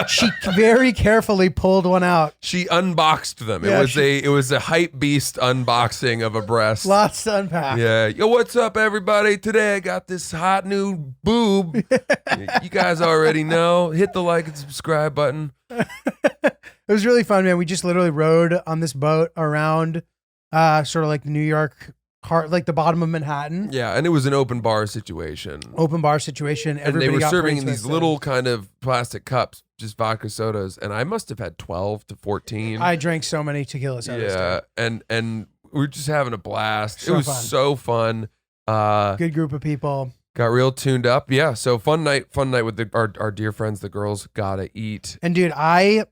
She very carefully pulled one out. She unboxed them. Yeah, it was a hype beast unboxing of a breast. Lots to unpack. Yeah. Yo, what's up, everybody? Today I got this hot new boob. You guys already know. Hit the like and subscribe button. It was really fun, man. We just literally rode on this boat around sort of like New York, like the bottom of Manhattan. Yeah, and it was an open bar situation. Open bar situation. And they were got serving in drinks these with little kind of plastic cups, just vodka sodas, and I must have had 12 to 14. I drank so many tequila sodas. Yeah, and we were just having a blast. So it was fun. so fun. Good group of people. Got real tuned up. Yeah, so fun night with our dear friends, the Girls Gotta Eat. And dude, I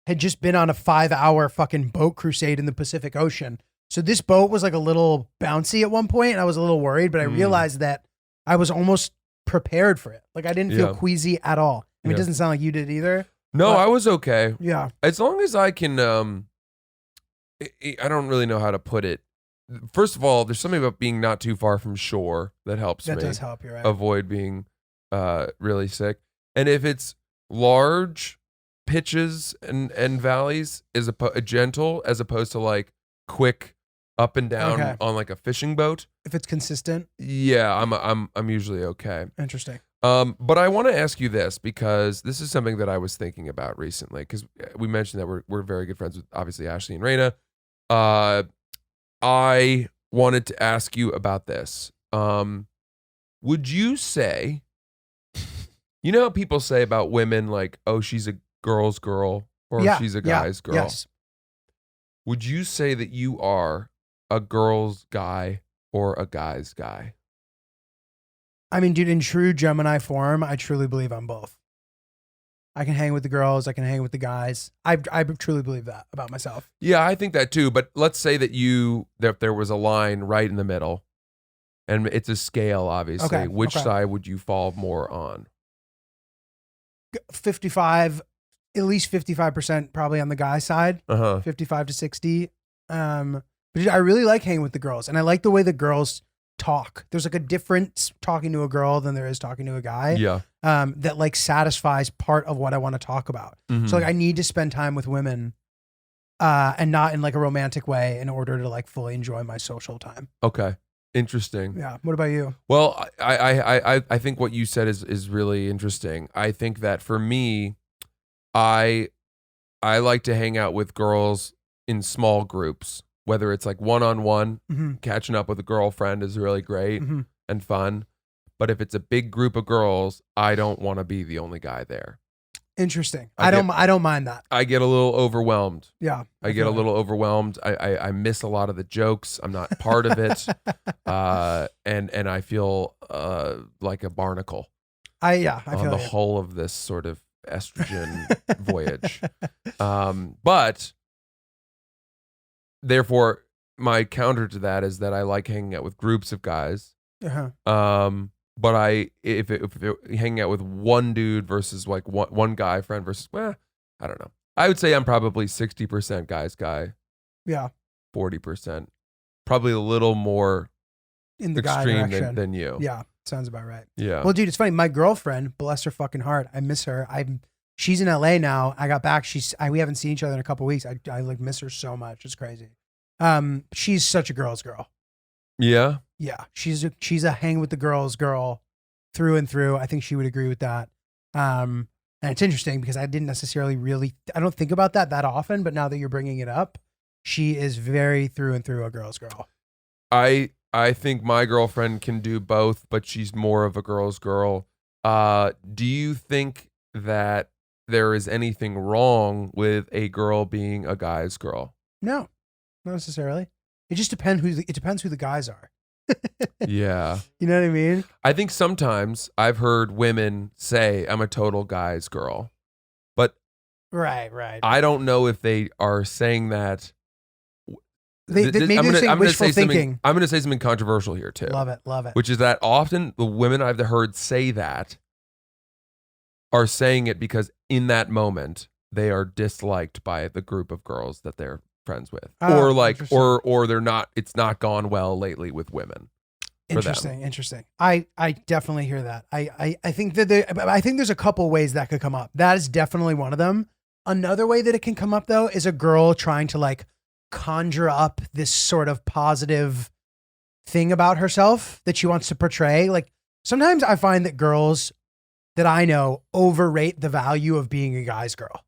had just been on a 5-hour fucking boat crusade in the Pacific Ocean. So this boat was like a little bouncy at one point, and I was a little worried, but I realized that I was almost prepared for it. Like I didn't feel queasy at all. I mean, it doesn't sound like you did either. No, but I was okay. Yeah. As long as I can, I don't really know how to put it. First of all, there's something about being not too far from shore that helps me. That does help, you're right. Avoid being really sick. And if it's large pitches and valleys, is a gentle as opposed to like quick up and down on like a fishing boat. If it's consistent. Yeah, I'm usually okay. Interesting. But I want to ask you this because this is something that I was thinking about recently because we mentioned that we're very good friends with obviously Ashley and Raina. I wanted to ask you about this. Would you say, you know how people say about women like, "Oh, she's a girl's girl," or "She's a guy's girl"? Yes. Would you say that you are a girl's guy or a guy's guy? I mean, dude, in true Gemini form, I truly believe I'm both. I can hang with the girls. I can hang with the guys. I truly believe that about myself. Yeah, I think that too. But let's say that there was a line right in the middle And it's a scale, obviously. Okay, Which okay. side would you fall more on? 55, at least 55% probably on the guy side, Uh-huh. 55 to 60. But I really like hanging with the girls, and I like the way the girls talk. There's like a difference talking to a girl than there is talking to a guy. Yeah. That like satisfies part of what I want to talk about. Mhm. So like I need to spend time with women, and not in like a romantic way in order to like fully enjoy my social time. Okay. Interesting. Yeah. What about you? Well, I think what you said is really interesting. I think that for me, I like to hang out with girls in small groups, whether it's like one-on-one, Mm-hmm. catching up with a girlfriend is really great Mm-hmm. and fun. But if it's a big group of girls, I don't want to be the only guy there. Interesting. I I don't mind that. I get a little overwhelmed. Yeah. I get a little overwhelmed. I miss a lot of the jokes. I'm not part of it. And I feel like a barnacle I on feel the you. whole of this sort of estrogen voyage. But therefore, my counter to that is that I like hanging out with groups of guys. Uh-huh. But if hanging out with one dude versus like one guy friend versus, well, I don't know. I would say I'm probably 60% guys guy, Yeah. 40%, probably a little more In the guy extreme direction. than you. Yeah. Sounds about right. Yeah. Well, dude, it's funny. My girlfriend, bless her fucking heart, I miss her. She's in LA now. I got back. We haven't seen each other in a couple weeks. I like miss her so much. It's crazy. She's such a girl's girl. Yeah. Yeah, she's a hang with the girls girl through and through. I think she would agree with that. And it's interesting because I didn't necessarily I don't think about that often, but now that you're bringing it up, she is very through and through a girl's girl. I think my girlfriend can do both, but she's more of a girl's girl. Do you think that there is anything wrong with a girl being a guy's girl? No, not necessarily. It just depends who the guys are. Yeah. You know what I mean? I think sometimes I've heard women say, I'm a total guy's girl. But Right. I don't know if they are saying that. Maybe they're saying wishful thinking. I'm going to say something controversial here, too. Love it. Which is that often the women I've heard say that are saying it because in that moment, they are disliked by the group of girls that they're friends with, or like, or they're not. It's not gone well lately with women. Interesting. I definitely hear that. I think that I think there's a couple ways that could come up. That is definitely one of them. Another way that it can come up though is a girl trying to like conjure up this sort of positive thing about herself that she wants to portray. Like sometimes I find that girls that I know overrate the value of being a guy's girl.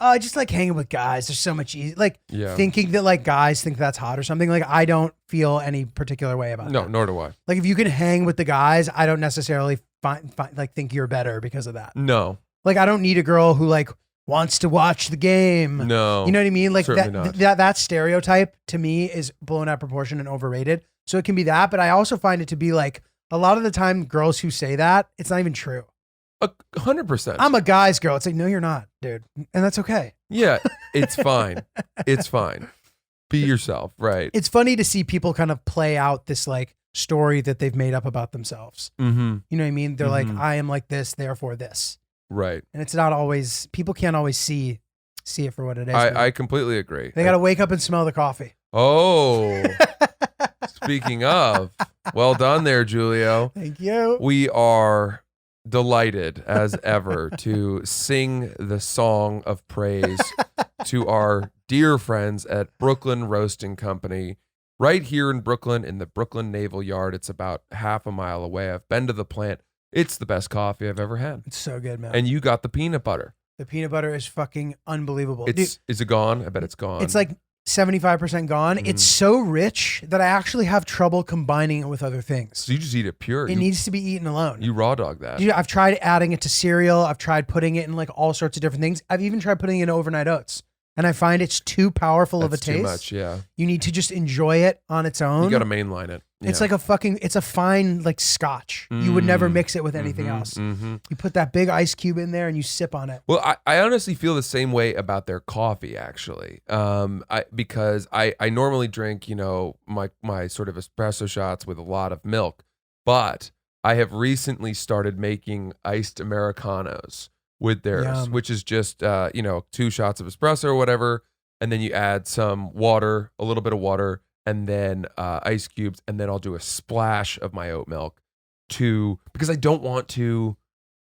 I just like hanging with guys. There's so much easy. Like thinking that like guys think that's hot or something. Like I don't feel any particular way about that. No, nor do I. Like if you can hang with the guys, I don't necessarily think you're better because of that. No. Like I don't need a girl who like wants to watch the game. No. You know what I mean? Like certainly that stereotype to me is blown out of proportion and overrated. So it can be that, but I also find it to be like a lot of the time girls who say that, it's not even true. 100%. I'm a guy's girl. It's like, no, you're not, dude. And that's okay. Yeah, it's fine. It's fine. Be yourself, right? It's funny to see people kind of play out this like story that they've made up about themselves. Mm-hmm. You know what I mean? They're Mhm. like, I am like this, therefore this. Right. And it's not always, people can't always see it for what it is. I completely agree. They got to wake up and smell the coffee. Oh, speaking of, well done there, Giulio. Thank you. We are delighted as ever to sing the song of praise to our dear friends at Brooklyn Roasting Company, right here in Brooklyn in the Brooklyn Naval Yard. It's about half a mile away. I've been to the plant. It's the best coffee I've ever had. It's so good, man. And you got the peanut butter. The peanut butter is fucking unbelievable. Is it gone? I bet it's gone. It's like 75% gone. It's so rich that I actually have trouble combining it with other things. So you just eat it pure. It needs to be eaten alone. You raw dog that. Dude, I've tried adding it to cereal. I've tried putting it in like all sorts of different things. I've even tried putting it in overnight oats. And I find it's too powerful of a That's taste. too much, yeah. You need to just enjoy it on its own. You got to mainline it. It's like it's a fine like scotch. You would never mix it with anything else. You put that big ice cube in there and you sip on it. Well, I honestly feel the same way about their coffee, actually. Because I normally drink, my sort of espresso shots with a lot of milk, but I have recently started making iced Americanos with theirs, Yum. which is just 2 shots of espresso or whatever, and then you add some water, a little bit of water, and then ice cubes, and then I'll do a splash of my oat milk because I don't want to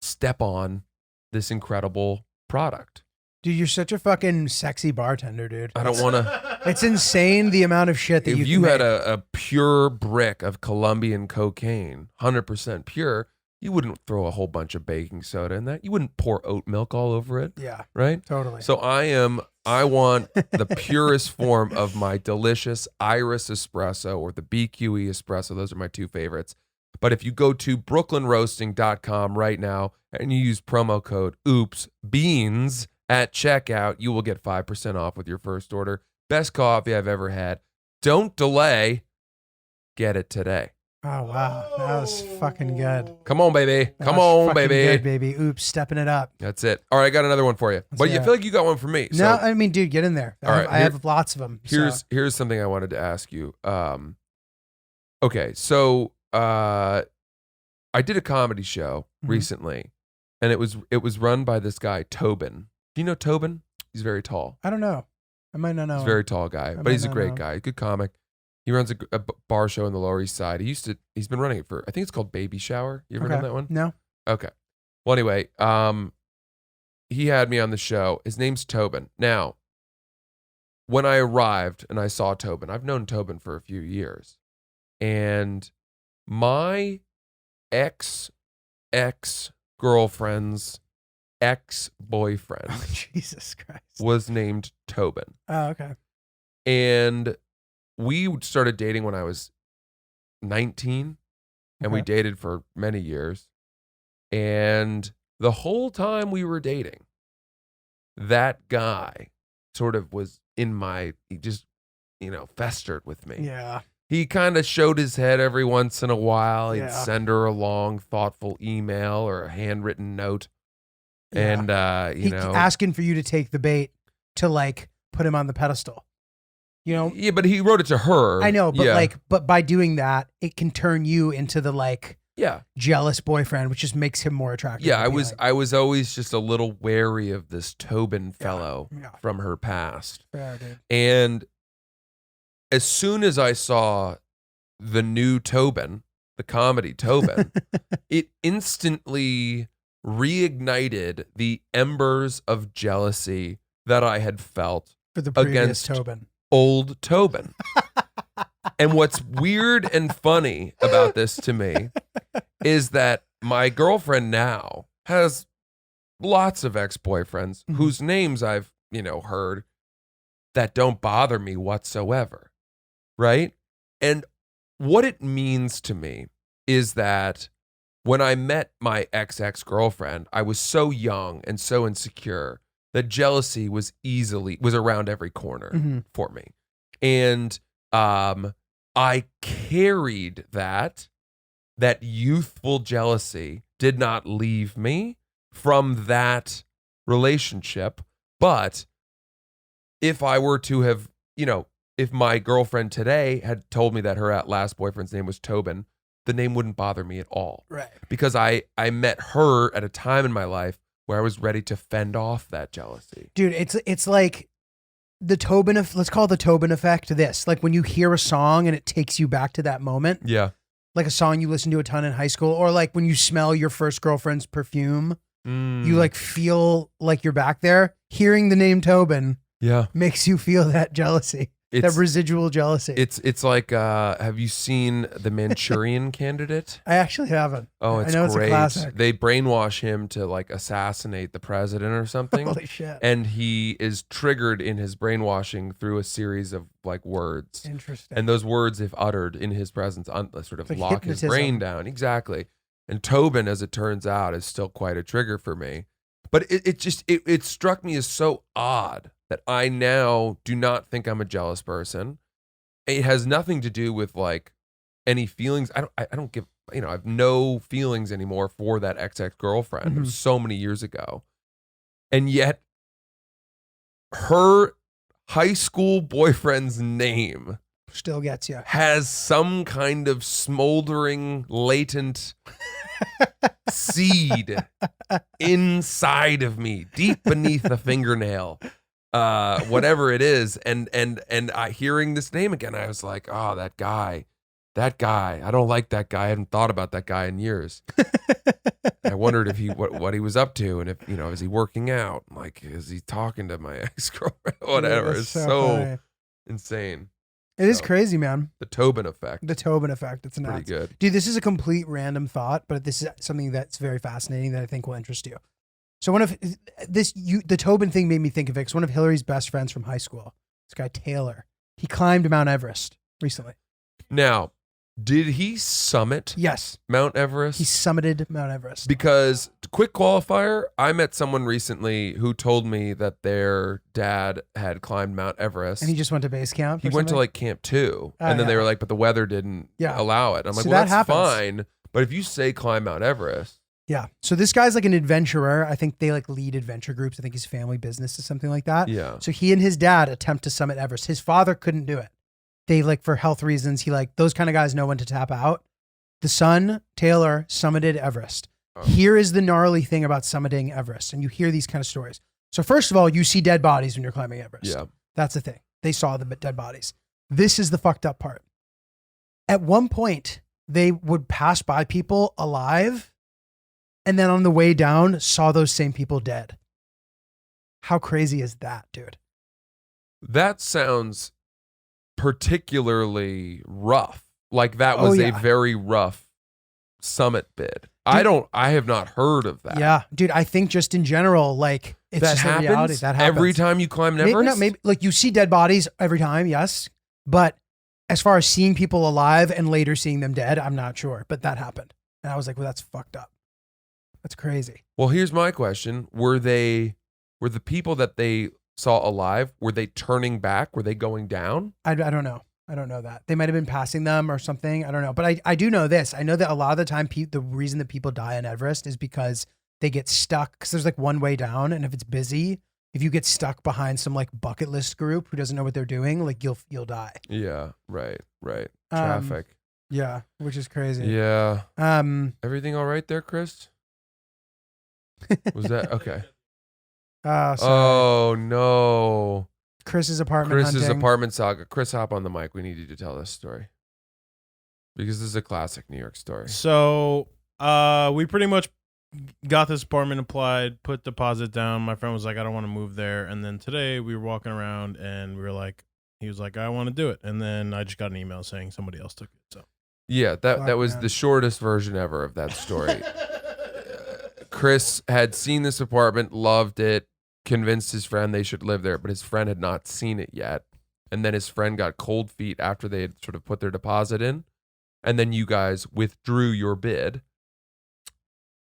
step on this incredible product. Dude, you're such a fucking sexy bartender, dude. I don't want to. It's insane the amount of shit that If you you had make. a pure brick of Colombian cocaine, 100% pure, you wouldn't throw a whole bunch of baking soda in that. You wouldn't pour oat milk all over it. Yeah, Right? totally. So I want the purest form of my delicious Iris espresso or the BQE espresso. Those are my 2 favorites. But if you go to brooklynroasting.com right now and you use promo code OOPSBEANS at checkout, you will get 5% off with your first order. Best coffee I've ever had. Don't delay. Get it today. Oh wow, that was fucking good. Come on, baby. That Come was on, fucking baby. Good, baby. Oops, stepping it up. That's it. All right, I got another one for you. But you hear feel it. like you got one for me. So No, I mean, dude, get in there. All right, I have lots of them. here's something I wanted to ask you. Okay, so I did a comedy show recently, and it was run by this guy Tobin. Do you know Tobin? He's very tall. I don't know. I might not know. He's a very tall guy, but might he's a not great know. guy. Good comic. He runs a bar show in the Lower East Side. He's been running it for, I think it's called Baby Shower. You ever Okay. done that one? No. Okay. Well, anyway, he had me on the show. His name's Tobin. Now, when I arrived and I saw Tobin, I've known Tobin for a few years, and my ex-girlfriend's ex-boyfriend Oh, Jesus Christ. was named Tobin. Oh, okay. And we started dating when I was 19, and we Okay. dated for many years. And the whole time we were dating, that guy sort of was he just, festered with me. Yeah. He kind of showed his head every once in a while. He'd Yeah. send her a long, thoughtful email or a handwritten note. Yeah. And, He asking for you to take the bait to like put him on the pedestal. Yeah, but he wrote it to her. I know, but Yeah. but by doing that, it can turn you into the like Yeah. jealous boyfriend, which just makes him more attractive. Yeah, to I be was like. I was always just a little wary of this Tobin fellow Yeah. from her past. Fair, dude. And as soon as I saw the new Tobin, the comedy Tobin, it instantly reignited the embers of jealousy that I had felt For the previous against Tobin. old Tobin. And what's weird and funny about this to me is that my girlfriend now has lots of ex-boyfriends Mhm. whose names I've, heard that don't bother me whatsoever. Right? And what it means to me is that when I met my ex-girlfriend, I was so young and so insecure that jealousy was around every corner Mhm. for me. And I carried that youthful jealousy did not leave me from that relationship. But if I were to have, if my girlfriend today had told me that her last boyfriend's name was Tobin, the name wouldn't bother me at all. Right. Because I met her at a time in my life where I was ready to fend off that jealousy. Dude, it's like the Tobin let's call it the Tobin effect. Like when you hear a song and it takes you back to that moment, Yeah. like a song you listened to a ton in high school, or like when you smell your first girlfriend's perfume, you like feel like you're back there. Hearing the name Tobin Yeah. makes you feel that jealousy, that residual jealousy. It's like, have you seen The Manchurian Candidate? I actually haven't. Oh, it's I know great. it's a classic. They brainwash him to like assassinate the president or something. Holy shit. And he is triggered in his brainwashing through a series of like words. Interesting. And those words, if uttered in his presence, sort of It's like lock his hypnotism. brain down. Exactly. And Tobin, as it turns out, is still quite a trigger for me. But it struck me as so odd that I now do not think I'm a jealous person. It has nothing to do with like any feelings. I don't give, I have no feelings anymore for that ex-girlfriend. It was so many years ago. And yet her high school boyfriend's name Still gets you. has some kind of smoldering, latent seed inside of me, deep beneath the fingernail, whatever it is. And hearing this name again, I was like, oh, that guy. I don't like that guy. I haven't thought about that guy in years. I wondered if what he was up to, and if is he working out? Like, is he talking to my ex-girlfriend? Whatever. Yeah, It's so so funny. insane. It is So, crazy, man. The Tobin effect. The Tobin effect. It's Pretty nuts. good. Dude, this is a complete random thought, but this is something that's very fascinating that I think will interest you. So the Tobin thing made me think of it, 'cause one of Hillary's best friends from high school, this guy Taylor, he climbed Mount Everest recently. Now, did he summit Yes, Mount Everest? he summited Mount Everest. Because, quick qualifier, I met someone recently who told me that their dad had climbed Mount Everest. And he just went to base camp. He or went to something? like Camp 2. Oh, And then they yeah. were like, but the weather didn't Yeah. allow it. I'm like, So well, that that's happens. fine. But if you say climb Mount Everest, Yeah. So this guy's like an adventurer. I think they like lead adventure groups. I think his family business is something like that. yeah. So he and his dad attempt to summit Everest. His father couldn't do it. They like, for health reasons, those kind of guys know when to tap out. The son, Taylor, summited Everest. Oh. Here is the gnarly thing about summiting Everest. And you hear these kind of stories. So first of all, you see dead bodies when you're climbing Everest. Yeah. That's the thing. They saw the dead bodies. This is the fucked up part. At one point, they would pass by people alive, and then on the way down, saw those same people dead. How crazy is that, dude? That sounds particularly rough. Like that Oh, was yeah. a very rough summit bid. I have not heard of that. Yeah, dude. I think just in general, like it's That just happens a reality. That happens every time you climb Everest? Maybe not. Maybe like you see dead bodies every time, yes. But as far as seeing people alive and later seeing them dead, I'm not sure. But that happened, and I was like, well, that's fucked up. That's crazy. Well, here's my question. Were the people that they saw alive, were they turning back? Were they going down? I don't know. I don't know that. They might have been passing them or something. I don't know. But I do know this. I know that a lot of the time, the reason that people die on Everest is because they get stuck. Because there's like one way down. And if it's busy, if you get stuck behind some like bucket list group who doesn't know what they're doing, like you'll die. Yeah, right. Traffic. Yeah, which is crazy. Yeah. Um. Everything all right there, Chris? Was that okay? Sorry. Oh no. Chris's apartment Chris's hunting. apartment saga. Chris, hop on the mic. We need you to tell this story. Because this is a classic New York story. So we pretty much got this apartment applied, put deposit down. My friend was like, I don't want to move there. And then today we were walking around and we were like, he was like, I want to do it. And then I just got an email saying somebody else took it. So Yeah, that Fuck, was man. the shortest version ever of that story. Chris had seen this apartment, loved it, convinced his friend they should live there, but his friend had not seen it yet. And then his friend got cold feet after they had sort of put their deposit in. And then you guys withdrew your bid.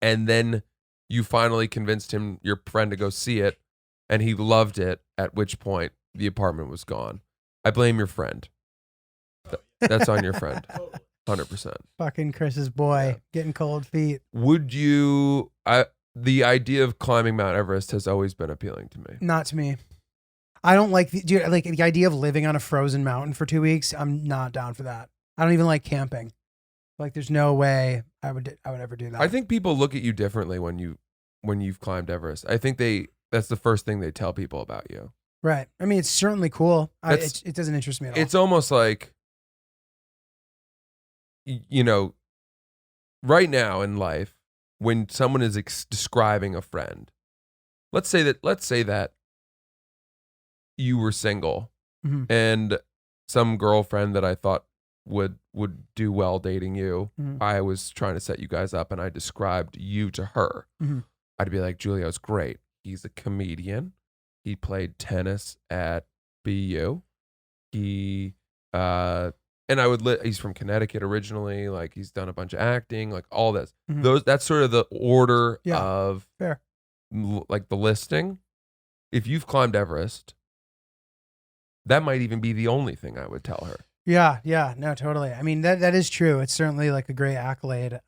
And then you finally convinced your friend to go see it. And he loved it, at which point the apartment was gone. I blame your friend. That's on your friend. 100%. Fucking Chris's boy getting cold feet. Would you... the idea of climbing Mount Everest has always been appealing to me. Not to me. I don't like the idea of living on a frozen mountain for 2 weeks. I'm not down for that. I don't even like camping. Like, there's no way I would ever do that. I think people look at you differently when you've climbed Everest. I think that's the first thing they tell people about you. Right. I mean, it's certainly cool. It doesn't interest me at all. It's almost like, right now in life, when someone is describing a friend, let's say that you were single Mhm. and some girlfriend that I thought would do well dating you, Mhm. I was trying to set you guys up and I described you to her. Mhm. I'd be like, Giulio's great. He's a comedian. He played tennis at BU. He's from Connecticut originally. Like, he's done a bunch of acting, like all this. Mhm. That's sort of the order Yeah, of fair. like the listing. If you've climbed Everest, that might even be the only thing I would tell her. Yeah, no, totally. I mean, that is true. It's certainly like a great accolade.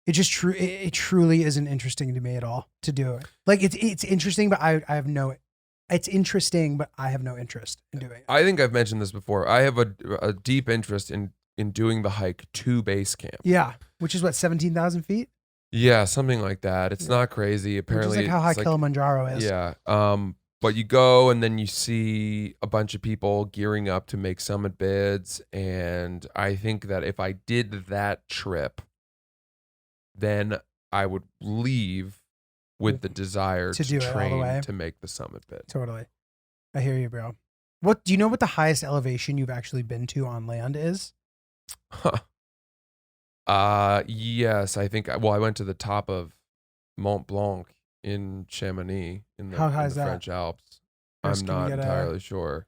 It just it truly isn't interesting to me at all to do it. Like it's interesting, but I have no. It's interesting, but I have no interest in doing it. I think I've mentioned this before. I have a deep interest in doing the hike to base camp. Yeah, which is what 17,000 feet. Yeah, something like that. It's not crazy. Apparently, which is like how high it's like, Kilimanjaro is. yeah. But you go and then you see a bunch of people gearing up to make summit bids, and I think that if I did that trip, then I would leave with the desire To to do it all the train way. to make the summit bid. Totally. I hear you, bro. What do you know what the highest elevation you've actually been to on land is? Yes, I think. Well, I went to the top of Mont Blanc in Chamonix in the, How high in is the that? French Alps. Chris, I'm can you not get a- entirely sure.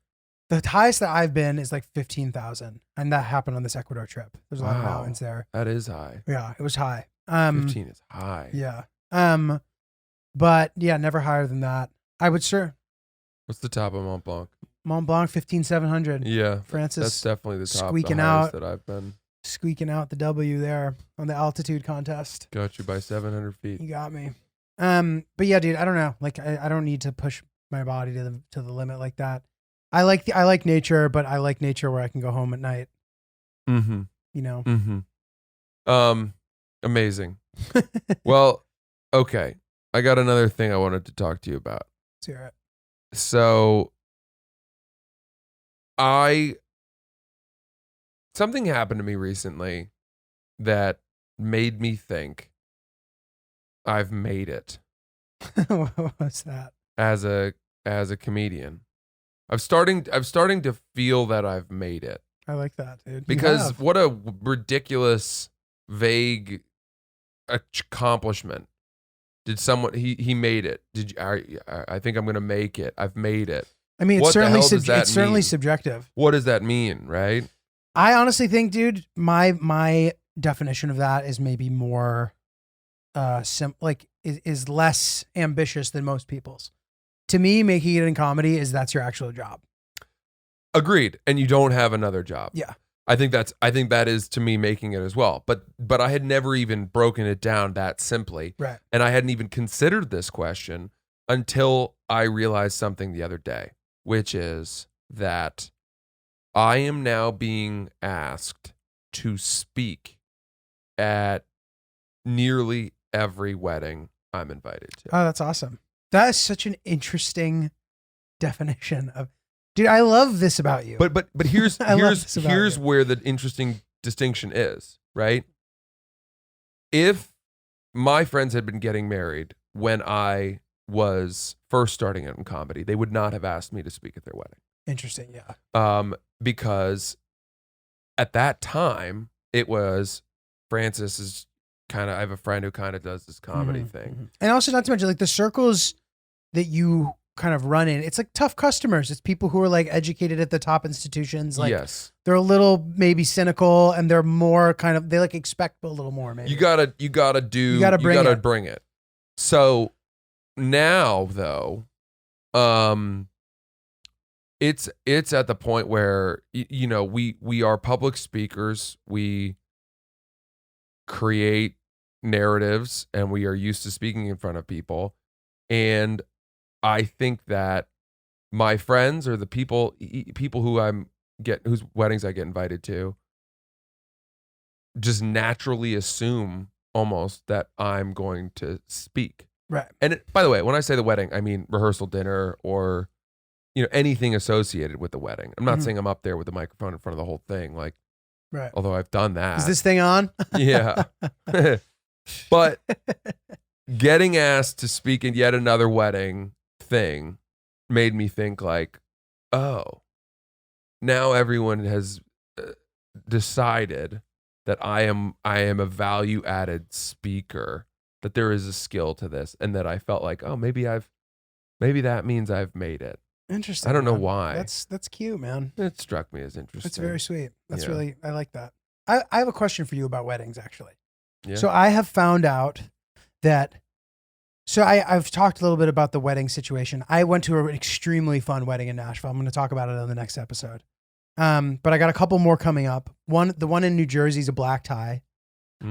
The highest that I've been is like 15,000, and that happened on this Ecuador trip. There's a lot of Wow. mountains there. That is high. Yeah, it was high. 15 is high. Yeah. But yeah, never higher than that. I would What's the top of Mont Blanc? Mont Blanc 15,700. Yeah, Francis that's definitely the top. squeaking the highest out. that I've been. Squeaking out the W there on the altitude contest. Got you by 700 feet. You got me. But yeah, dude, I don't know. Like I don't need to push my body to the limit like that. I like nature, but I like nature where I can go home at night, Mm-hmm. you know. Mm-hmm. Amazing. Well, okay. I got another thing I wanted to talk to you about. Let's hear it. So something happened to me recently that made me think I've made it What was that? as a comedian. I'm starting to feel that I've made it. I like that, dude. You Because have. what a ridiculous, vague accomplishment. Did someone he made it? Did you? I think I'm gonna make it. I've made it. I mean, what it's the certainly hell does that it's certainly mean? subjective. What does that mean, right? I honestly think, dude, my definition of that is maybe more is less ambitious than most people's. To me, making it in comedy that's your actual job. Agreed. And you don't have another job. Yeah. I think that is to me making it as well. But I had never even broken it down that simply. Right. And I hadn't even considered this question until I realized something the other day, which is that I am now being asked to speak at nearly every wedding I'm invited to. Oh, that's awesome. That is such an interesting definition of, dude, I love this about you. But here's I love this about here's you. where the interesting distinction is, right? If my friends had been getting married when I was first starting out in comedy, they would not have asked me to speak at their wedding. Interesting, yeah. Because at that time it was Francis is kind of, I have a friend who kind of does this comedy thing. And also, not to mention, like the circles that you kind of run in, it's like tough customers. It's people who are like educated at the top institutions. Like Yes. they're a little maybe cynical, and they're more kind of, they like expect a little more. Maybe You gotta bring it. So now though, it's at the point where we are public speakers. We create narratives, and we are used to speaking in front of people. And I think that my friends or the people who whose weddings I get invited to just naturally assume almost that I'm going to speak. right. And by the way, when I say the wedding, I mean rehearsal dinner or anything associated with the wedding. I'm not saying I'm up there with the microphone in front of the whole thing, like, Right. although I've done that. Is this thing on? Yeah. But getting asked to speak in yet another wedding thing made me think like, oh, now everyone has decided that I am a value added speaker, that there is a skill to this, and that I felt like, oh, maybe that means I've made it. Interesting. I don't know man. why. That's cute, man. It struck me as interesting. That's very sweet. That's Yeah. really, I like that. I have a question for you about weddings, actually. Yeah. So I have found out that, I've talked a little bit about the wedding situation. I went to an extremely fun wedding in Nashville. I'm going to talk about it on the next episode. But I got a couple more coming up. The one in New Jersey is a black tie.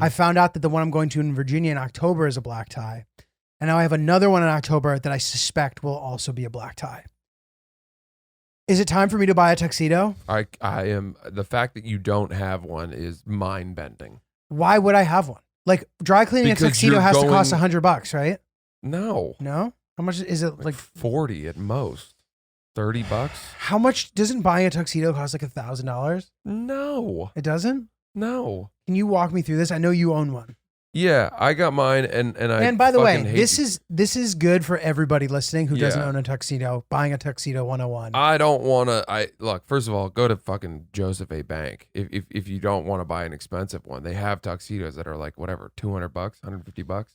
I found out that the one I'm going to in Virginia in October is a black tie. And now I have another one in October that I suspect will also be a black tie. Is it time for me to buy a tuxedo? I am. The fact that you don't have one is mind bending. Why would I have one? Like dry cleaning Because a tuxedo you're has to cost going- $100, right? No, No? How much is it? Like 40 at most. $30. how much doesn't buying a tuxedo cost like $1,000? No, It doesn't? no. Can you walk me through this? I know you own one. Yeah, I got mine, and I. And by the way, fucking hate this is good for everybody listening who doesn't Yeah. own a tuxedo. Buying a tuxedo 101. I don't want to. Look. First of all, go to fucking Joseph A. Bank if you don't want to buy an expensive one. They have tuxedos that are like whatever, $200, $150.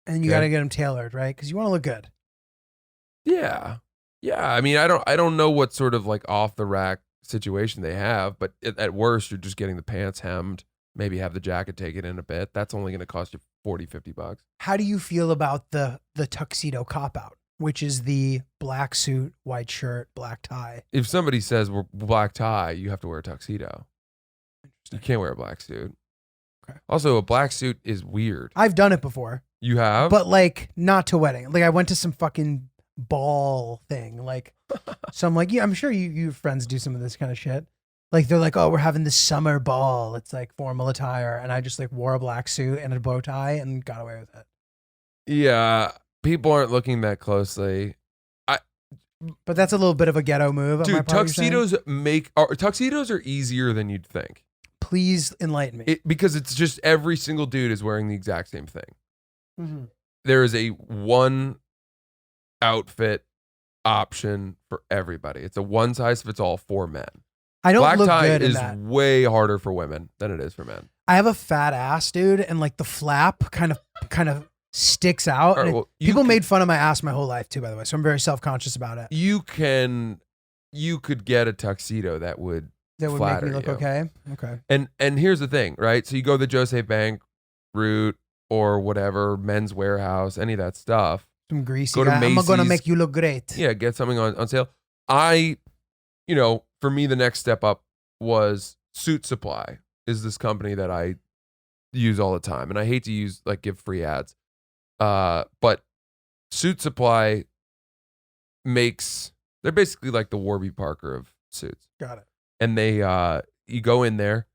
And you okay. got to get them tailored, right? Because you want to look good. Yeah, yeah. I mean, I don't know what sort of like off the rack situation they have, but at worst, you're just getting the pants hemmed. Maybe have the jacket taken in a bit. That's only going to cost you $40-$50. How do you feel about the tuxedo cop out, which is the black suit, white shirt, black tie? If somebody says we're black tie, you have to wear a tuxedo. You can't wear a black suit. Okay. Also, a black suit is weird. I've done it before, You have? but like not to wedding. Like I went to some fucking ball thing. Like, so I'm like, yeah, I'm sure you friends do some of this kind of shit. Like they're like, oh, we're having this summer ball. It's like formal attire, and I just like wore a black suit and a bow tie and got away with it. Yeah, people aren't looking that closely. But that's a little bit of a ghetto move. on my Dude, part, you're saying? tuxedos are easier than you'd think. Please enlighten me. Because it's just every single dude is wearing the exact same thing. Mm-hmm. There is a one outfit option for everybody. It's a one size fits all for men. I don't Black look tie good in is that. way harder for women than it is for men. I have a fat ass, dude, and like the flap kind of sticks out. All right, and well, people made fun of my ass my whole life too, by the way. So I'm very self-conscious about it. You could get a tuxedo that would That would make flatter me look you. okay. Okay. And here's the thing, right? So you go the Jose Bank route or whatever, Men's Warehouse, any of that stuff. Some greasy Go to guy. I'm gonna Macy's. make you look great. Yeah, get something on sale. For me, the next step up was Suit Supply is this company that I use all the time. And I hate to give free ads. But Suit Supply they're basically like the Warby Parker of suits. Got it. And they you go in there,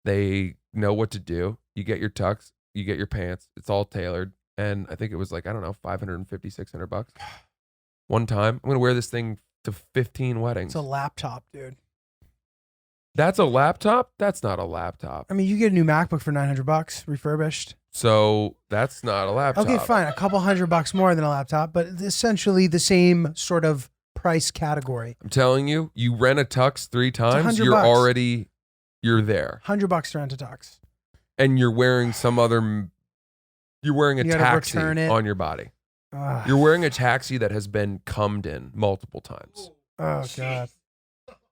they know what to do. You get your tux, you get your pants, it's all tailored. And I think it was like, I don't know, $550, $600 one time. I'm gonna wear this thing to 15 weddings. It's a laptop, dude. That's a laptop? That's not a laptop. I mean, you get a new MacBook for $900 refurbished. So that's not a laptop. Okay, fine. A couple $100 more than a laptop, but essentially the same sort of price category. I'm telling you, you rent a tux 3 times, $100. you're there. $100 to rent a tux. And you're wearing you're wearing a You gotta taxi return it. on your body. Ugh. You're wearing a taxi that has been cummed in multiple times. Oh god.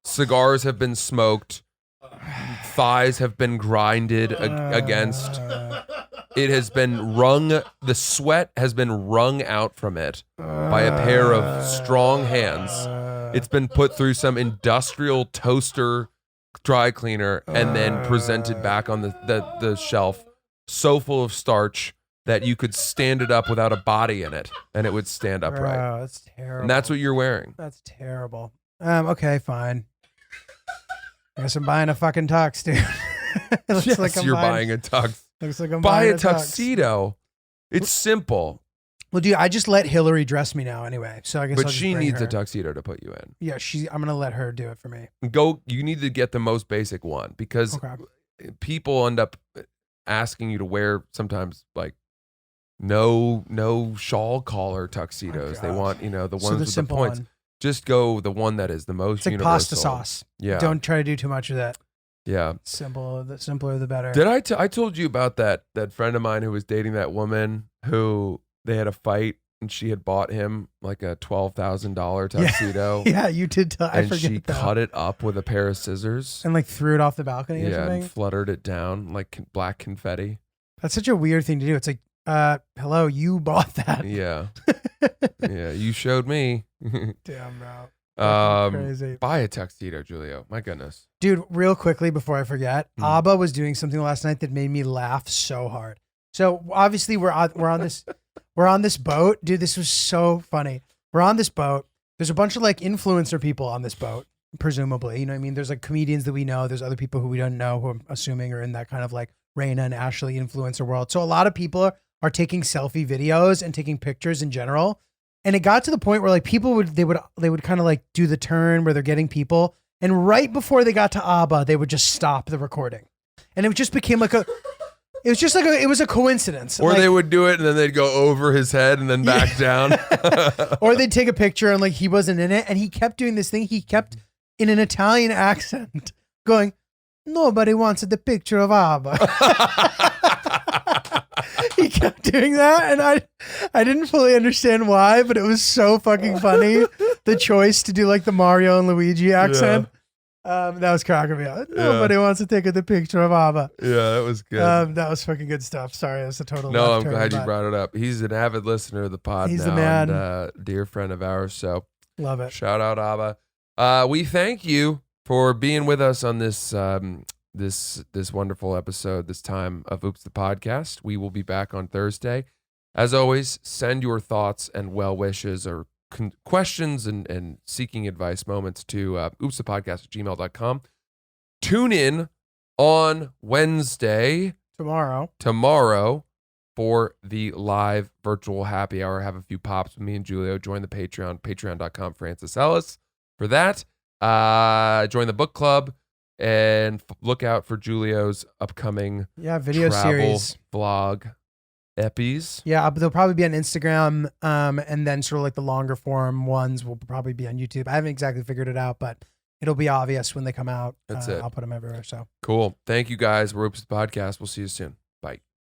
Cigars have been smoked. Thighs have been grinded against. It has been the sweat has been wrung out from it by a pair of strong hands. It's been put through some industrial toaster dry cleaner and then presented back on the shelf, so full of starch that you could stand it up without a body in it and it would stand upright. Bro, that's terrible. And that's what you're wearing. That's terrible. Okay, fine. I guess I'm buying a fucking tux, dude. Looks Yes, like I'm you're buying a tux. Looks like I'm Buy buying a tux. tuxedo. It's simple. Well, dude, I just let Hillary dress me now anyway, so I guess. But I'll just she bring needs her. a tuxedo to put you in. Yeah, I'm gonna let her do it for me. You need to get the most basic one because Okay. people end up asking you to wear sometimes like no shawl collar tuxedos. They God. want, the ones So the with the simple points. one. Just go the one that is the most It's like universal. pasta sauce. Yeah. Don't try to do too much of that. Yeah. Simple. The simpler, the better. Did I told you about that friend of mine who was dating that woman who they had a fight and she had bought him like a $12,000 tuxedo. Yeah, you did. I And forget she that. cut it up with a pair of scissors. And like threw it off the balcony or Yeah, something. and fluttered it down like black confetti. That's such a weird thing to do. It's like, hello, you bought that. Yeah. Yeah, you showed me. Damn, bro. Crazy. Buy a tuxedo, Giulio. My goodness. Dude, real quickly before I forget, Abba was doing something last night that made me laugh so hard. So obviously we're on this boat. Dude, this was so funny. We're on this boat. There's a bunch of like influencer people on this boat, presumably. You know what I mean? There's like comedians that we know. There's other people who we don't know who I'm assuming are in that kind of like Raina and Ashley influencer world. So a lot of people are taking selfie videos and taking pictures in general. And it got to the point where like people would kind of like do the turn where they're getting people. And right before they got to Abba, they would just stop the recording. And it just became like it was a coincidence. Or like, they would do it and then they'd go over his head and then back down. or they'd take a picture and like he wasn't in it. And he kept doing this thing. He kept in an Italian accent going, "Nobody wants the picture of Abba." He kept doing that, and I didn't fully understand why, but it was so fucking funny. The choice to do like the Mario and Luigi accent. That was cracking me up. Nobody wants to take the picture of Abba. Yeah, that was good. That was fucking good stuff. Sorry, that's a total. No, left I'm turn, glad you but brought it up. He's an avid listener of the pod He's now. the man. And, dear friend of ours. So Love it. shout out Abba. We thank you for being with us on this this wonderful episode, this time of Oops the Podcast. We will be back on Thursday. As always, send your thoughts and well wishes or questions and seeking advice moments to oopsthepodcast@gmail.com. Tune in on Wednesday, tomorrow, for the live virtual happy hour. Have a few pops with me and Giulio. Join the Patreon, patreon.com, Francis Ellis for that. Join the book club. And look out for Giulio's upcoming video travel series vlog epis. Yeah, they'll probably be on Instagram, and then sort of like the longer form ones will probably be on YouTube. I haven't exactly figured it out, but it'll be obvious when they come out. That's it. I'll put them everywhere. So Cool. Thank you guys. We're Oops the Podcast. We'll see you soon. Bye.